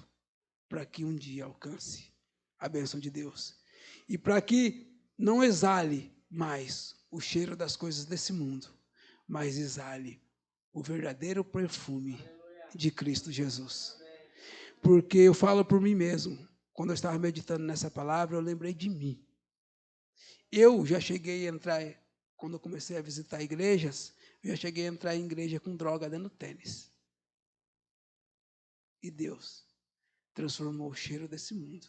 para que um dia alcance a bênção de Deus. E para que não exale mais o cheiro das coisas desse mundo, mas exale o verdadeiro perfume de Cristo Jesus. Porque eu falo por mim mesmo, quando eu estava meditando nessa palavra, eu lembrei de mim. Eu já cheguei a entrar, quando eu comecei a visitar igrejas, eu já cheguei a entrar em igreja com droga dentro do tênis. E Deus transformou o cheiro desse mundo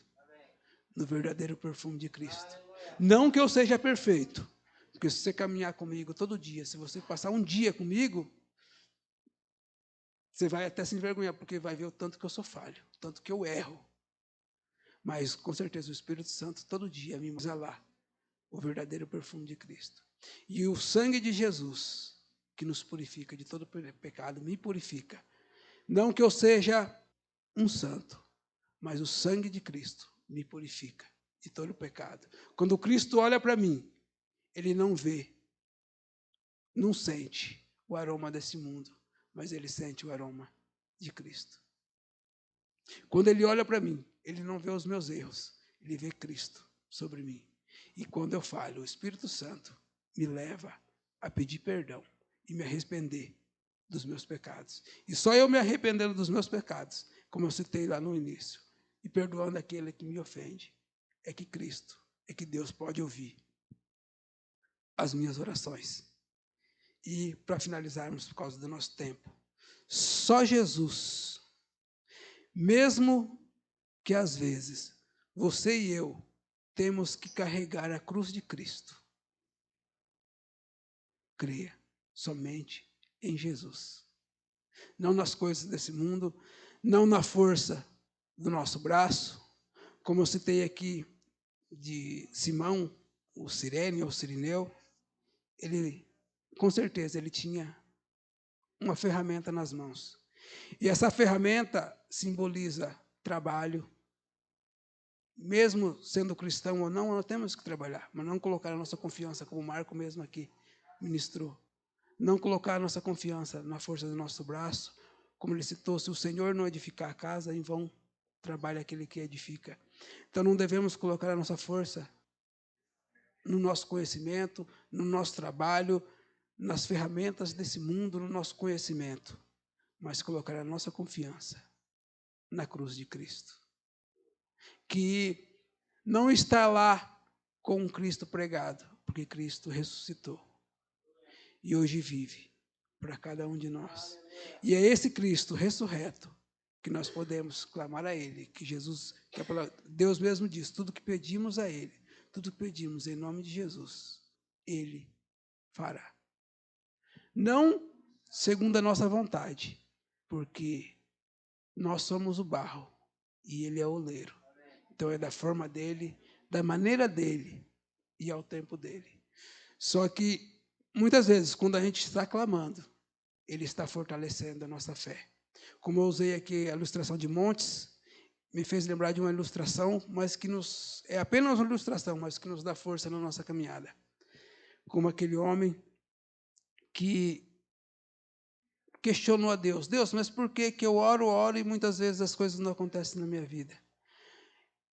no verdadeiro perfume de Cristo. Não que eu seja perfeito, porque se você caminhar comigo todo dia, se você passar um dia comigo, você vai até se envergonhar, porque vai ver o tanto que eu sou falho, o tanto que eu erro. Mas, com certeza, o Espírito Santo, todo dia, me mostra lá o verdadeiro perfume de Cristo. E o sangue de Jesus, que nos purifica de todo pecado, me purifica. Não que eu seja um santo, mas o sangue de Cristo me purifica de todo pecado. Quando Cristo olha para mim, ele não vê, não sente o aroma desse mundo, mas ele sente o aroma de Cristo. Quando ele olha para mim, ele não vê os meus erros, ele vê Cristo sobre mim. E quando eu falho, o Espírito Santo me leva a pedir perdão e me arrepender dos meus pecados. E só eu me arrependendo dos meus pecados, como eu citei lá no início, e perdoando aquele que me ofende, é que Cristo, é que Deus pode ouvir as minhas orações. E, para finalizarmos, por causa do nosso tempo, só Jesus, mesmo que às vezes você e eu temos que carregar a cruz de Cristo, creia somente em Jesus. Não nas coisas desse mundo, não na força do nosso braço, como eu citei aqui de Simão, o Cirene ou Cirineu, ele, com certeza, ele tinha uma ferramenta nas mãos. E essa ferramenta simboliza trabalho. Mesmo sendo cristão ou não, nós temos que trabalhar, mas não colocar a nossa confiança, como o Marco mesmo aqui ministrou. Não colocar a nossa confiança na força do nosso braço, como ele citou, se o Senhor não edificar a casa, em vão trabalha aquele que edifica. Então não devemos colocar a nossa força no nosso conhecimento, no nosso trabalho, nas ferramentas desse mundo, no nosso conhecimento, mas colocar a nossa confiança na cruz de Cristo. Que não está lá com um Cristo pregado, porque Cristo ressuscitou e hoje vive para cada um de nós. E é esse Cristo ressurreto que nós podemos clamar a Ele, que Jesus, que Deus mesmo diz, tudo que pedimos a Ele, tudo que pedimos em nome de Jesus, Ele fará. Não segundo a nossa vontade, porque nós somos o barro e Ele é o oleiro. Então é da forma dele, da maneira dele e ao tempo dele. Só que, muitas vezes, quando a gente está clamando, Ele está fortalecendo a nossa fé. Como eu usei aqui a ilustração de Montes, me fez lembrar de uma ilustração, mas que é apenas uma ilustração, mas que nos dá força na nossa caminhada. Como aquele homem que questionou a Deus. Deus, mas por que eu oro e muitas vezes as coisas não acontecem na minha vida?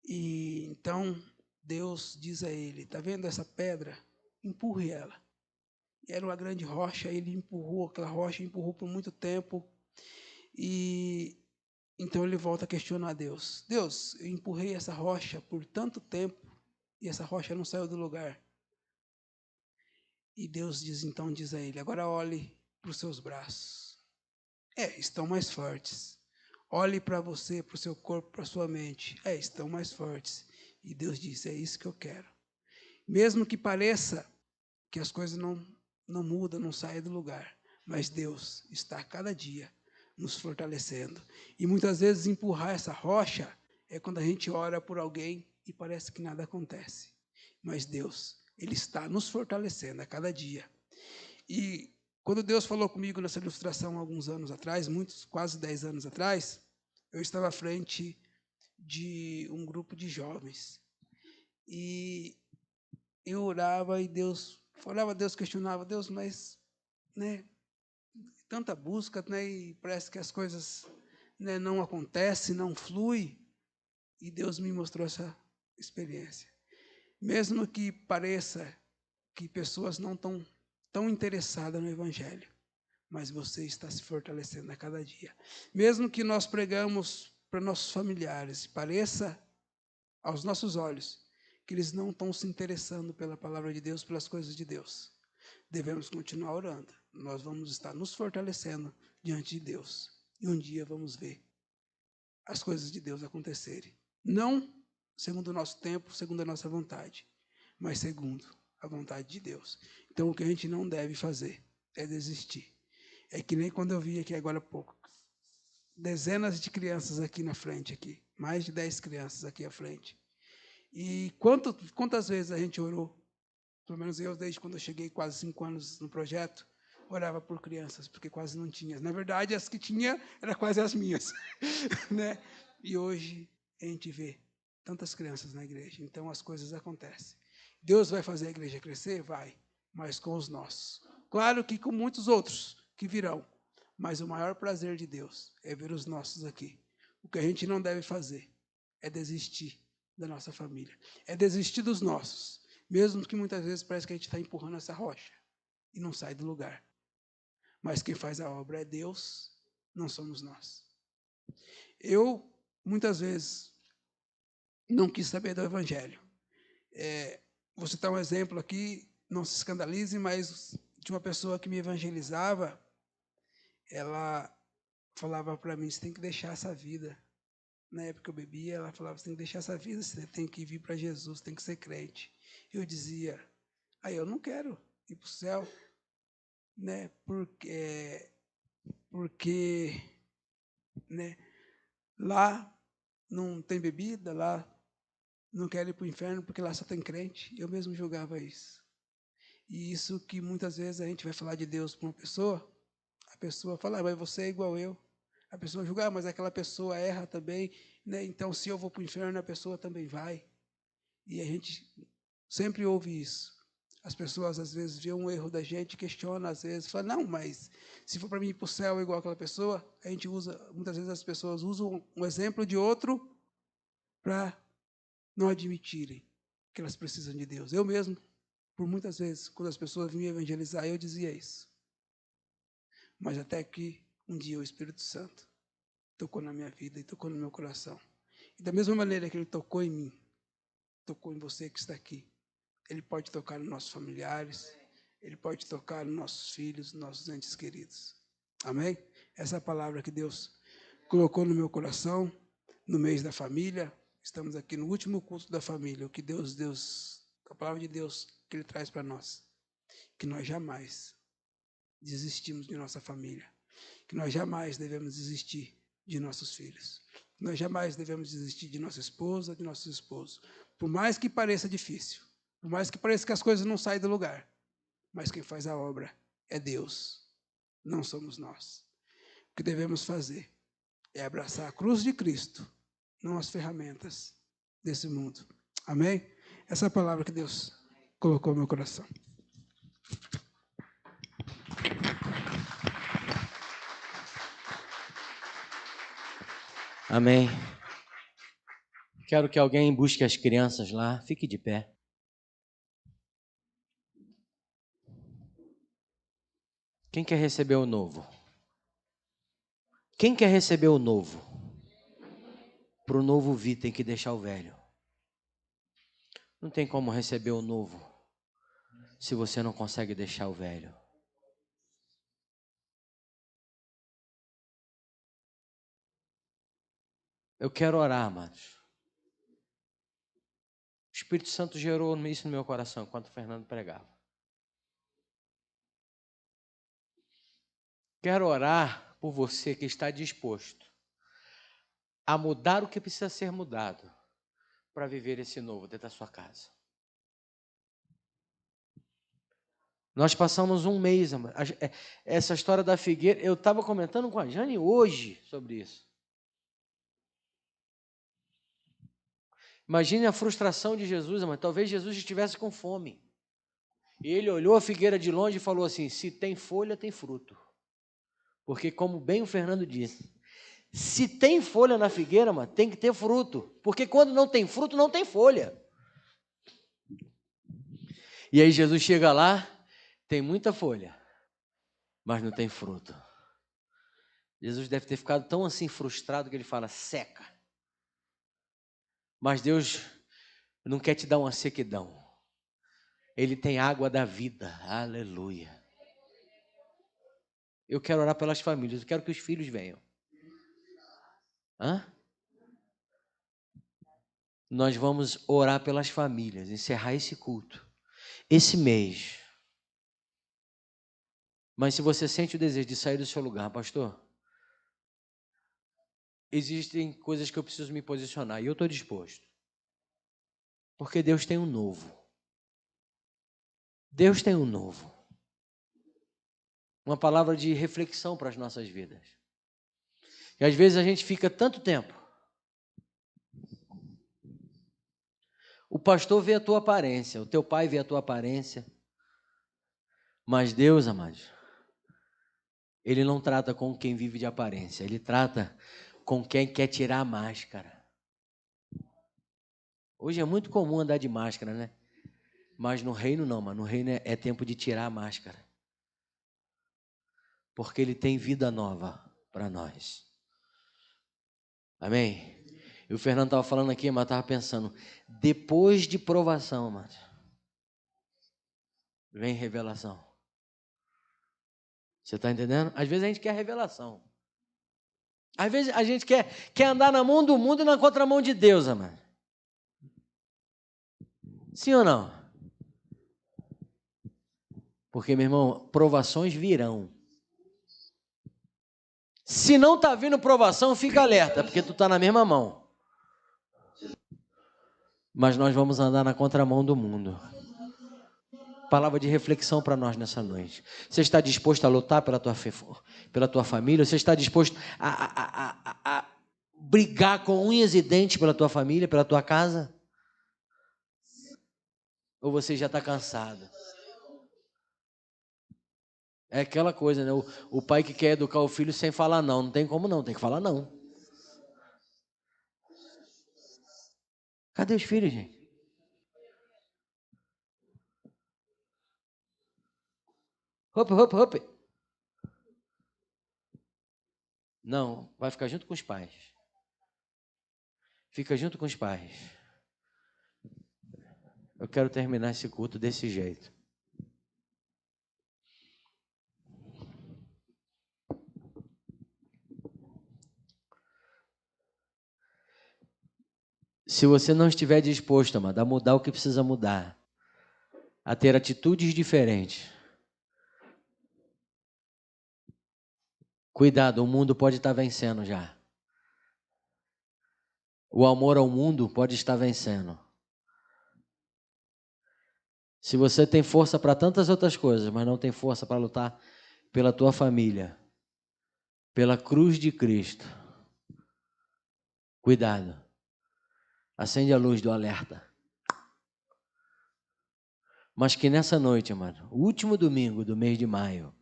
E então Deus diz a ele, está vendo essa pedra? Empurre ela. E era uma grande rocha, ele empurrou aquela rocha, empurrou por muito tempo. E então ele volta a questionar a Deus. Deus, eu empurrei essa rocha por tanto tempo e essa rocha não saiu do lugar. E Deus diz a ele, agora olhe para os seus braços. Estão mais fortes. Olhe para você, para o seu corpo, para a sua mente. Estão mais fortes. E Deus diz, é isso que eu quero. Mesmo que pareça que as coisas não mudam, não saem do lugar. Mas Deus está a cada dia nos fortalecendo. E muitas vezes empurrar essa rocha é quando a gente ora por alguém e parece que nada acontece. Mas Deus, Ele está nos fortalecendo a cada dia. E quando Deus falou comigo nessa ilustração alguns anos atrás, quase 10 anos atrás, eu estava à frente de um grupo de jovens. E eu orava e Deus questionava, Deus, mas, tanta busca, e parece que as coisas, não acontecem, não fluem. E Deus me mostrou essa experiência. Mesmo que pareça que pessoas não estão tão interessadas no Evangelho, mas você está se fortalecendo a cada dia. Mesmo que nós pregamos para nossos familiares, e pareça aos nossos olhos que eles não estão se interessando pela palavra de Deus, pelas coisas de Deus, devemos continuar orando. Nós vamos estar nos fortalecendo diante de Deus. E um dia vamos ver as coisas de Deus acontecerem. Não segundo o nosso tempo, segundo a nossa vontade, mas segundo a vontade de Deus. Então, o que a gente não deve fazer é desistir. É que nem quando eu vi aqui agora há pouco, dezenas de crianças aqui na frente, aqui, mais de 10 crianças aqui à frente. E quantas vezes a gente orou, pelo menos eu, desde quando eu cheguei quase 5 anos no projeto, orava por crianças, porque quase não tinha. Na verdade, as que tinha eram quase as minhas. E hoje a gente vê tantas crianças na igreja, então as coisas acontecem. Deus vai fazer a igreja crescer? Vai, mas com os nossos. Claro que com muitos outros que virão, mas o maior prazer de Deus é ver os nossos aqui. O que a gente não deve fazer é desistir da nossa família, é desistir dos nossos, mesmo que muitas vezes parece que a gente está empurrando essa rocha e não sai do lugar. Mas quem faz a obra é Deus, não somos nós. Eu, muitas vezes, não quis saber do Evangelho. Vou citar um exemplo aqui, não se escandalize, mas de uma pessoa que me evangelizava, ela falava para mim, você tem que deixar essa vida. Na época eu bebia, ela falava, você tem que deixar essa vida, você tem que vir para Jesus, tem que ser crente. Eu dizia, eu não quero ir para o céu, porque lá não tem bebida, lá não quero ir para o inferno, porque lá só tem crente. Eu mesmo julgava isso. E isso que muitas vezes a gente vai falar de Deus para uma pessoa, a pessoa fala, mas você é igual eu. A pessoa julga, mas aquela pessoa erra também, então se eu vou para o inferno, a pessoa também vai. E a gente sempre ouve isso. As pessoas às vezes veem um erro da gente, questionam às vezes, falam, não, mas se for para mim ir para o céu igual aquela pessoa, a gente usa, muitas vezes as pessoas usam um exemplo de outro para não admitirem que elas precisam de Deus. Eu mesmo Por muitas vezes, quando as pessoas vinham evangelizar, eu dizia isso. Mas até que um dia o Espírito Santo tocou na minha vida e tocou no meu coração. E da mesma maneira que ele tocou em mim, tocou em você que está aqui, ele pode tocar nos nossos familiares, ele pode tocar nos nossos filhos, nos nossos entes queridos. Amém? Essa é a palavra que Deus colocou no meu coração, no mês da família. Estamos aqui no último culto da família. O que a palavra de Deus que Ele traz para nós. Que nós jamais desistimos de nossa família. Que nós jamais devemos desistir de nossos filhos. Nós jamais devemos desistir de nossa esposa, de nossos esposos. Por mais que pareça difícil, por mais que pareça que as coisas não saem do lugar, mas quem faz a obra é Deus, não somos nós. O que devemos fazer é abraçar a cruz de Cristo, não as ferramentas desse mundo. Amém? Essa é a palavra que Deus colocou no meu coração. Amém. Quero que alguém busque as crianças lá. Fique de pé. Quem quer receber o novo? Quem quer receber o novo? Para o novo vir tem que deixar o velho. Não tem como receber o novo se você não consegue deixar o velho. Eu quero orar, amados. O Espírito Santo gerou isso no meu coração enquanto o Fernando pregava. Quero orar por você que está disposto a mudar o que precisa ser mudado para viver esse novo dentro da sua casa. Nós passamos um mês, essa história da figueira, eu estava comentando com a Jane hoje sobre isso. Imagine a frustração de Jesus, mas talvez Jesus estivesse com fome. E ele olhou a figueira de longe e falou assim: se tem folha, tem fruto. Porque, como bem o Fernando disse, se tem folha na figueira, mano, tem que ter fruto. Porque quando não tem fruto, não tem folha. E aí Jesus chega lá, tem muita folha, mas não tem fruto. Jesus deve ter ficado tão assim frustrado que ele fala: seca. Mas Deus não quer te dar uma sequidão. Ele tem água da vida. Aleluia. Eu quero orar pelas famílias. Eu quero que os filhos venham. Nós vamos orar pelas famílias, encerrar esse culto, esse mês. Mas se você sente o desejo de sair do seu lugar, pastor, existem coisas que eu preciso me posicionar e eu estou disposto. Porque Deus tem um novo. Deus tem um novo. Uma palavra de reflexão para as nossas vidas. E às vezes a gente fica tanto tempo. O pastor vê a tua aparência, o teu pai vê a tua aparência. Mas Deus, amados, Ele não trata com quem vive de aparência. Ele trata com quem quer tirar a máscara. Hoje é muito comum andar de máscara, né? Mas no reino não, mano. No reino é tempo de tirar a máscara. Porque Ele tem vida nova para nós. Amém? E o Fernando estava falando aqui, mas estava pensando, depois de provação, mano, vem revelação. Você está entendendo? Às vezes a gente quer revelação. Às vezes a gente quer andar na mão do mundo e na contramão de Deus, amado. Sim ou não? Porque, meu irmão, provações virão. Se não está vindo provação, fica alerta, porque tu está na mesma mão. Mas nós vamos andar na contramão do mundo. Palavra de reflexão para nós nessa noite. Você está disposto a lutar pela tua família? Você está disposto a brigar com unhas e dentes pela tua família, pela tua casa? Ou você já está cansado? É aquela coisa, né? O pai que quer educar o filho sem falar não. Não tem como não, tem que falar não. Cadê os filhos, gente? Hop. Não, vai ficar junto com os pais. Fica junto com os pais. Eu quero terminar esse culto desse jeito. Se você não estiver disposto, amado, a mudar o que precisa mudar, a ter atitudes diferentes, cuidado, o mundo pode estar vencendo já. O amor ao mundo pode estar vencendo. Se você tem força para tantas outras coisas, mas não tem força para lutar pela tua família, pela cruz de Cristo, cuidado. Acende a luz do alerta. Mas que nessa noite, mano, o último domingo do mês de maio,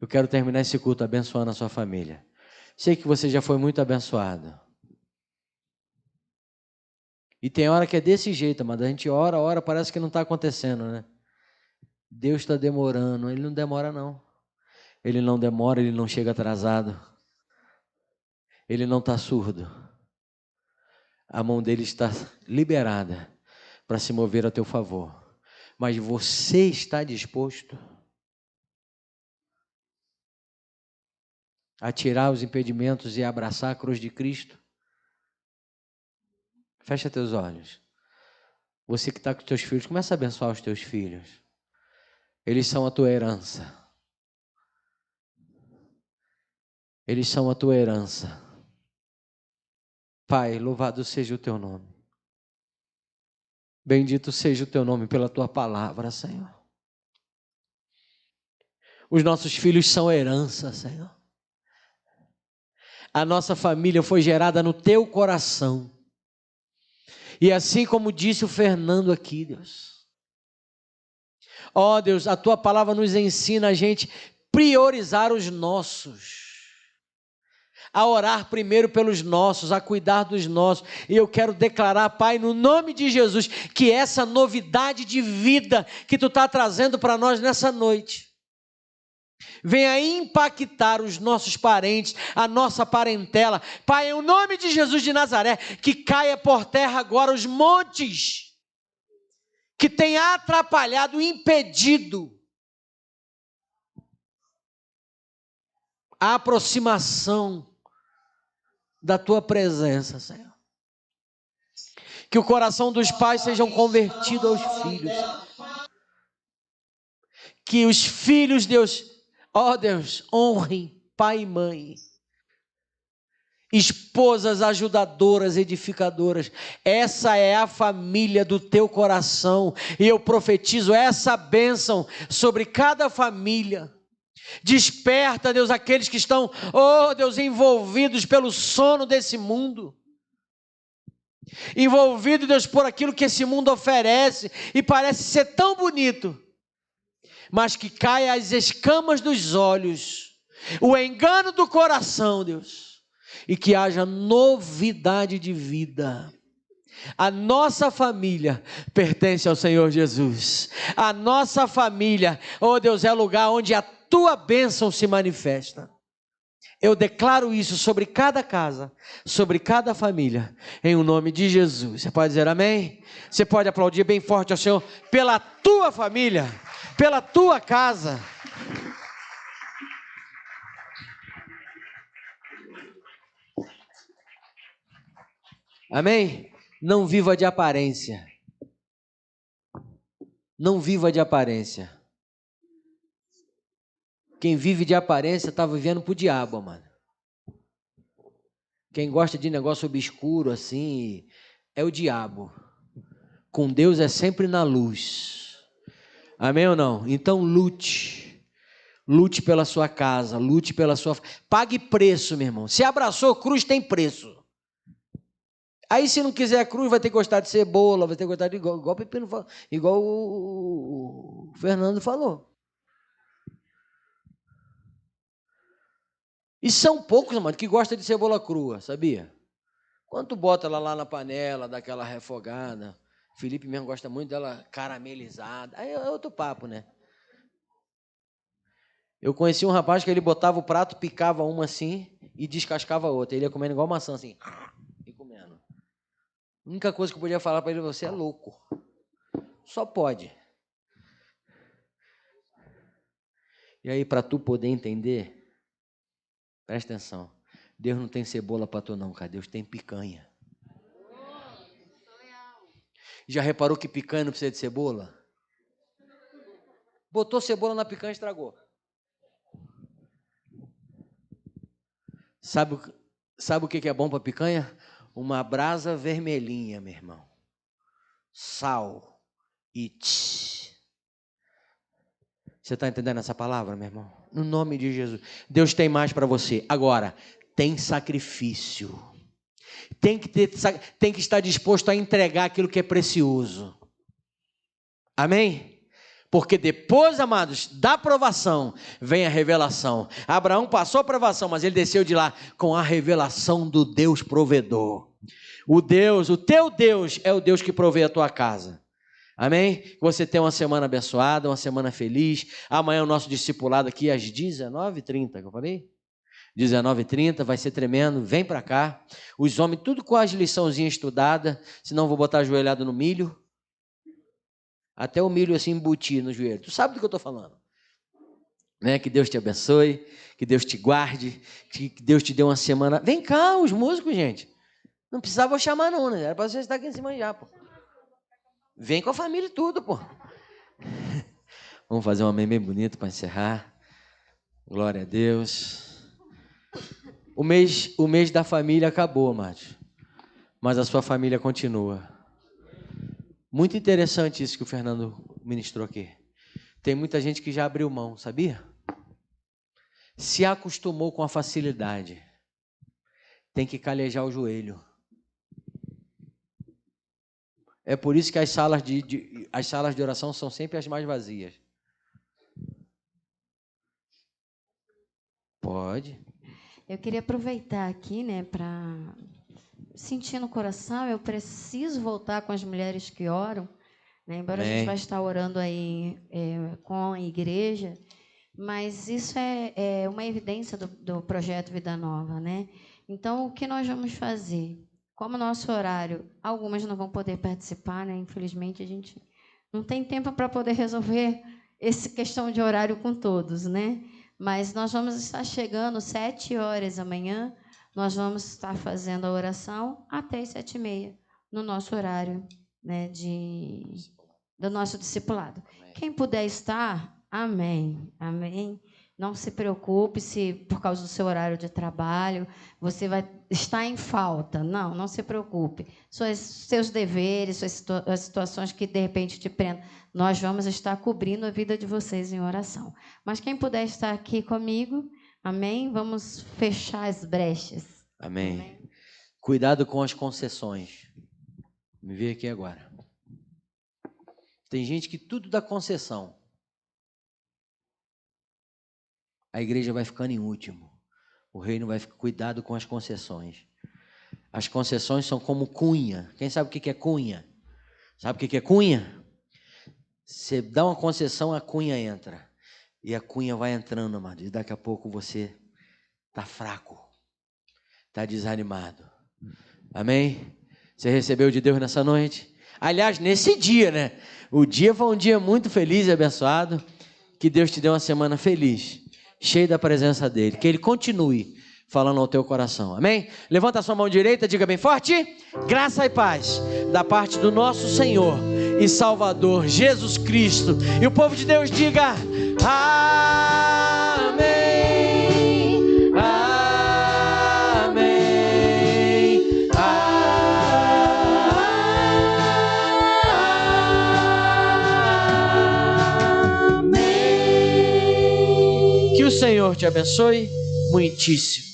eu quero terminar esse culto abençoando a sua família. Sei que você já foi muito abençoado. E tem hora que é desse jeito, mano. A gente ora, parece que não está acontecendo, né? Deus está demorando. Ele não demora, não. Ele não demora, ele não chega atrasado. Ele não está surdo. A mão dele está liberada para se mover a teu favor. Mas você está disposto a tirar os impedimentos e abraçar a cruz de Cristo? Fecha teus olhos. Você que está com os teus filhos, começa a abençoar os teus filhos. Eles são a tua herança. Eles são a tua herança. Pai, louvado seja o teu nome. Bendito seja o teu nome pela tua palavra, Senhor. Os nossos filhos são herança, Senhor. A nossa família foi gerada no teu coração. E assim como disse o Fernando aqui, Deus. Ó Deus, a tua palavra nos ensina a gente priorizar os nossos. A orar primeiro pelos nossos, a cuidar dos nossos. E eu quero declarar, Pai, no nome de Jesus, que essa novidade de vida que Tu está trazendo para nós nessa noite, venha impactar os nossos parentes, a nossa parentela. Pai, em nome de Jesus de Nazaré, que caia por terra agora os montes que tem atrapalhado, impedido a aproximação da Tua presença, Senhor. Que o coração dos pais sejam convertidos aos filhos. Que os filhos, Deus, ó Deus, honrem pai e mãe. Esposas ajudadoras, edificadoras. Essa é a família do Teu coração. E eu profetizo essa bênção sobre cada família. Desperta, Deus, aqueles que estão, oh Deus, envolvidos pelo sono desse mundo. Envolvidos, Deus, por aquilo que esse mundo oferece e parece ser tão bonito, mas que caia as escamas dos olhos, o engano do coração, Deus, e que haja novidade de vida. A nossa família pertence ao Senhor Jesus. A nossa família, oh Deus, é lugar onde a Tua bênção se manifesta. Eu declaro isso sobre cada casa, sobre cada família, em o nome de Jesus. Você pode dizer amém? Você pode aplaudir bem forte ao Senhor pela tua família, pela tua casa. Amém? Não viva de aparência. Não viva de aparência. Quem vive de aparência está vivendo para o diabo, mano. Quem gosta de negócio obscuro assim, é o diabo. Com Deus é sempre na luz. Amém ou não? Então lute. Lute pela sua casa, lute pela sua... Pague preço, meu irmão. Se abraçou cruz, tem preço. Aí se não quiser a cruz, vai ter que gostar de cebola, vai ter que gostar de igual o Pepino falou, igual o Fernando falou. E são poucos, mano, que gostam de cebola crua, sabia? Quando tu bota ela lá na panela, daquela refogada, Felipe mesmo gosta muito dela caramelizada, aí é outro papo, né? Eu conheci um rapaz que ele botava o prato, picava uma assim e descascava a outra. Ele ia comendo igual maçã assim, e comendo. A única coisa que eu podia falar para ele, você é louco. Só pode. E aí, para tu poder entender, presta atenção. Deus não tem cebola para tu não, cara. Deus tem picanha. Já reparou que picanha não precisa de cebola? Botou cebola na picanha e estragou. Sabe o que é bom para picanha? Uma brasa vermelhinha, meu irmão. Sal e tch. Você está entendendo essa palavra, meu irmão? No nome de Jesus. Deus tem mais para você. Agora, tem sacrifício. Tem que estar disposto a entregar aquilo que é precioso. Amém? Porque depois, amados, da provação, vem a revelação. Abraão passou a provação, mas ele desceu de lá com a revelação do Deus provedor. O teu Deus é o Deus que provê a tua casa. Amém? Que você tenha uma semana abençoada, uma semana feliz. Amanhã o nosso discipulado aqui às 19h30, que eu falei? 19h30, vai ser tremendo. Vem para cá. Os homens, tudo com as liçãozinhas estudadas, senão vou botar ajoelhado no milho. Até o milho assim embutir no joelho. Tu sabe do que eu estou falando. Né? Que Deus te abençoe, que Deus te guarde, que Deus te dê uma semana. Vem cá, os músicos, gente. Não precisava eu chamar não, né? Era para você estar aqui em cima já, pô. Vem com a família e tudo, pô. Vamos fazer um amém bem bonito para encerrar. Glória a Deus. O mês da família acabou, amados. Mas a sua família continua. Muito interessante isso que o Fernando ministrou aqui. Tem muita gente que já abriu mão, sabia? Se acostumou com a facilidade. Tem que calejar o joelho. É por isso que as salas de oração são sempre as mais vazias. Pode. Eu queria aproveitar aqui, né, para sentir no coração, eu preciso voltar com as mulheres que oram, né? Embora a gente vai estar orando aí com a igreja, mas isso é uma evidência do projeto Vida Nova, né? Então, o que nós vamos fazer? Como nosso horário, algumas não vão poder participar, né? Infelizmente, a gente não tem tempo para poder resolver essa questão de horário com todos, né? Mas nós vamos estar chegando 7h amanhã, nós vamos estar fazendo a oração até as 7h30, no nosso horário, né, do nosso discipulado. Amém. Quem puder estar, amém, amém. Não se preocupe se, por causa do seu horário de trabalho, você vai estar em falta. Não se preocupe. Seus deveres, as situações que, de repente, te prendam, nós vamos estar cobrindo a vida de vocês em oração. Mas quem puder estar aqui comigo, amém? Vamos fechar as brechas. Amém. Amém. Cuidado com as concessões. Me vê aqui agora. Tem gente que tudo dá concessão. A igreja vai ficando em último. O reino vai ficar. Cuidado com as concessões. As concessões são como cunha. Quem sabe o que é cunha? Sabe o que é cunha? Você dá uma concessão, a cunha entra. E a cunha vai entrando, amado. E daqui a pouco você está fraco. Está desanimado. Amém? Você recebeu de Deus nessa noite? Aliás, nesse dia, né? O dia foi um dia muito feliz e abençoado. Que Deus te dê uma semana feliz. Cheio da presença dele. Que ele continue falando ao teu coração. Amém? Levanta a sua mão direita, diga bem forte. Graça e paz da parte do nosso Senhor e Salvador Jesus Cristo. E o povo de Deus diga amém. Amém. Amém. Que o Senhor te abençoe muitíssimo.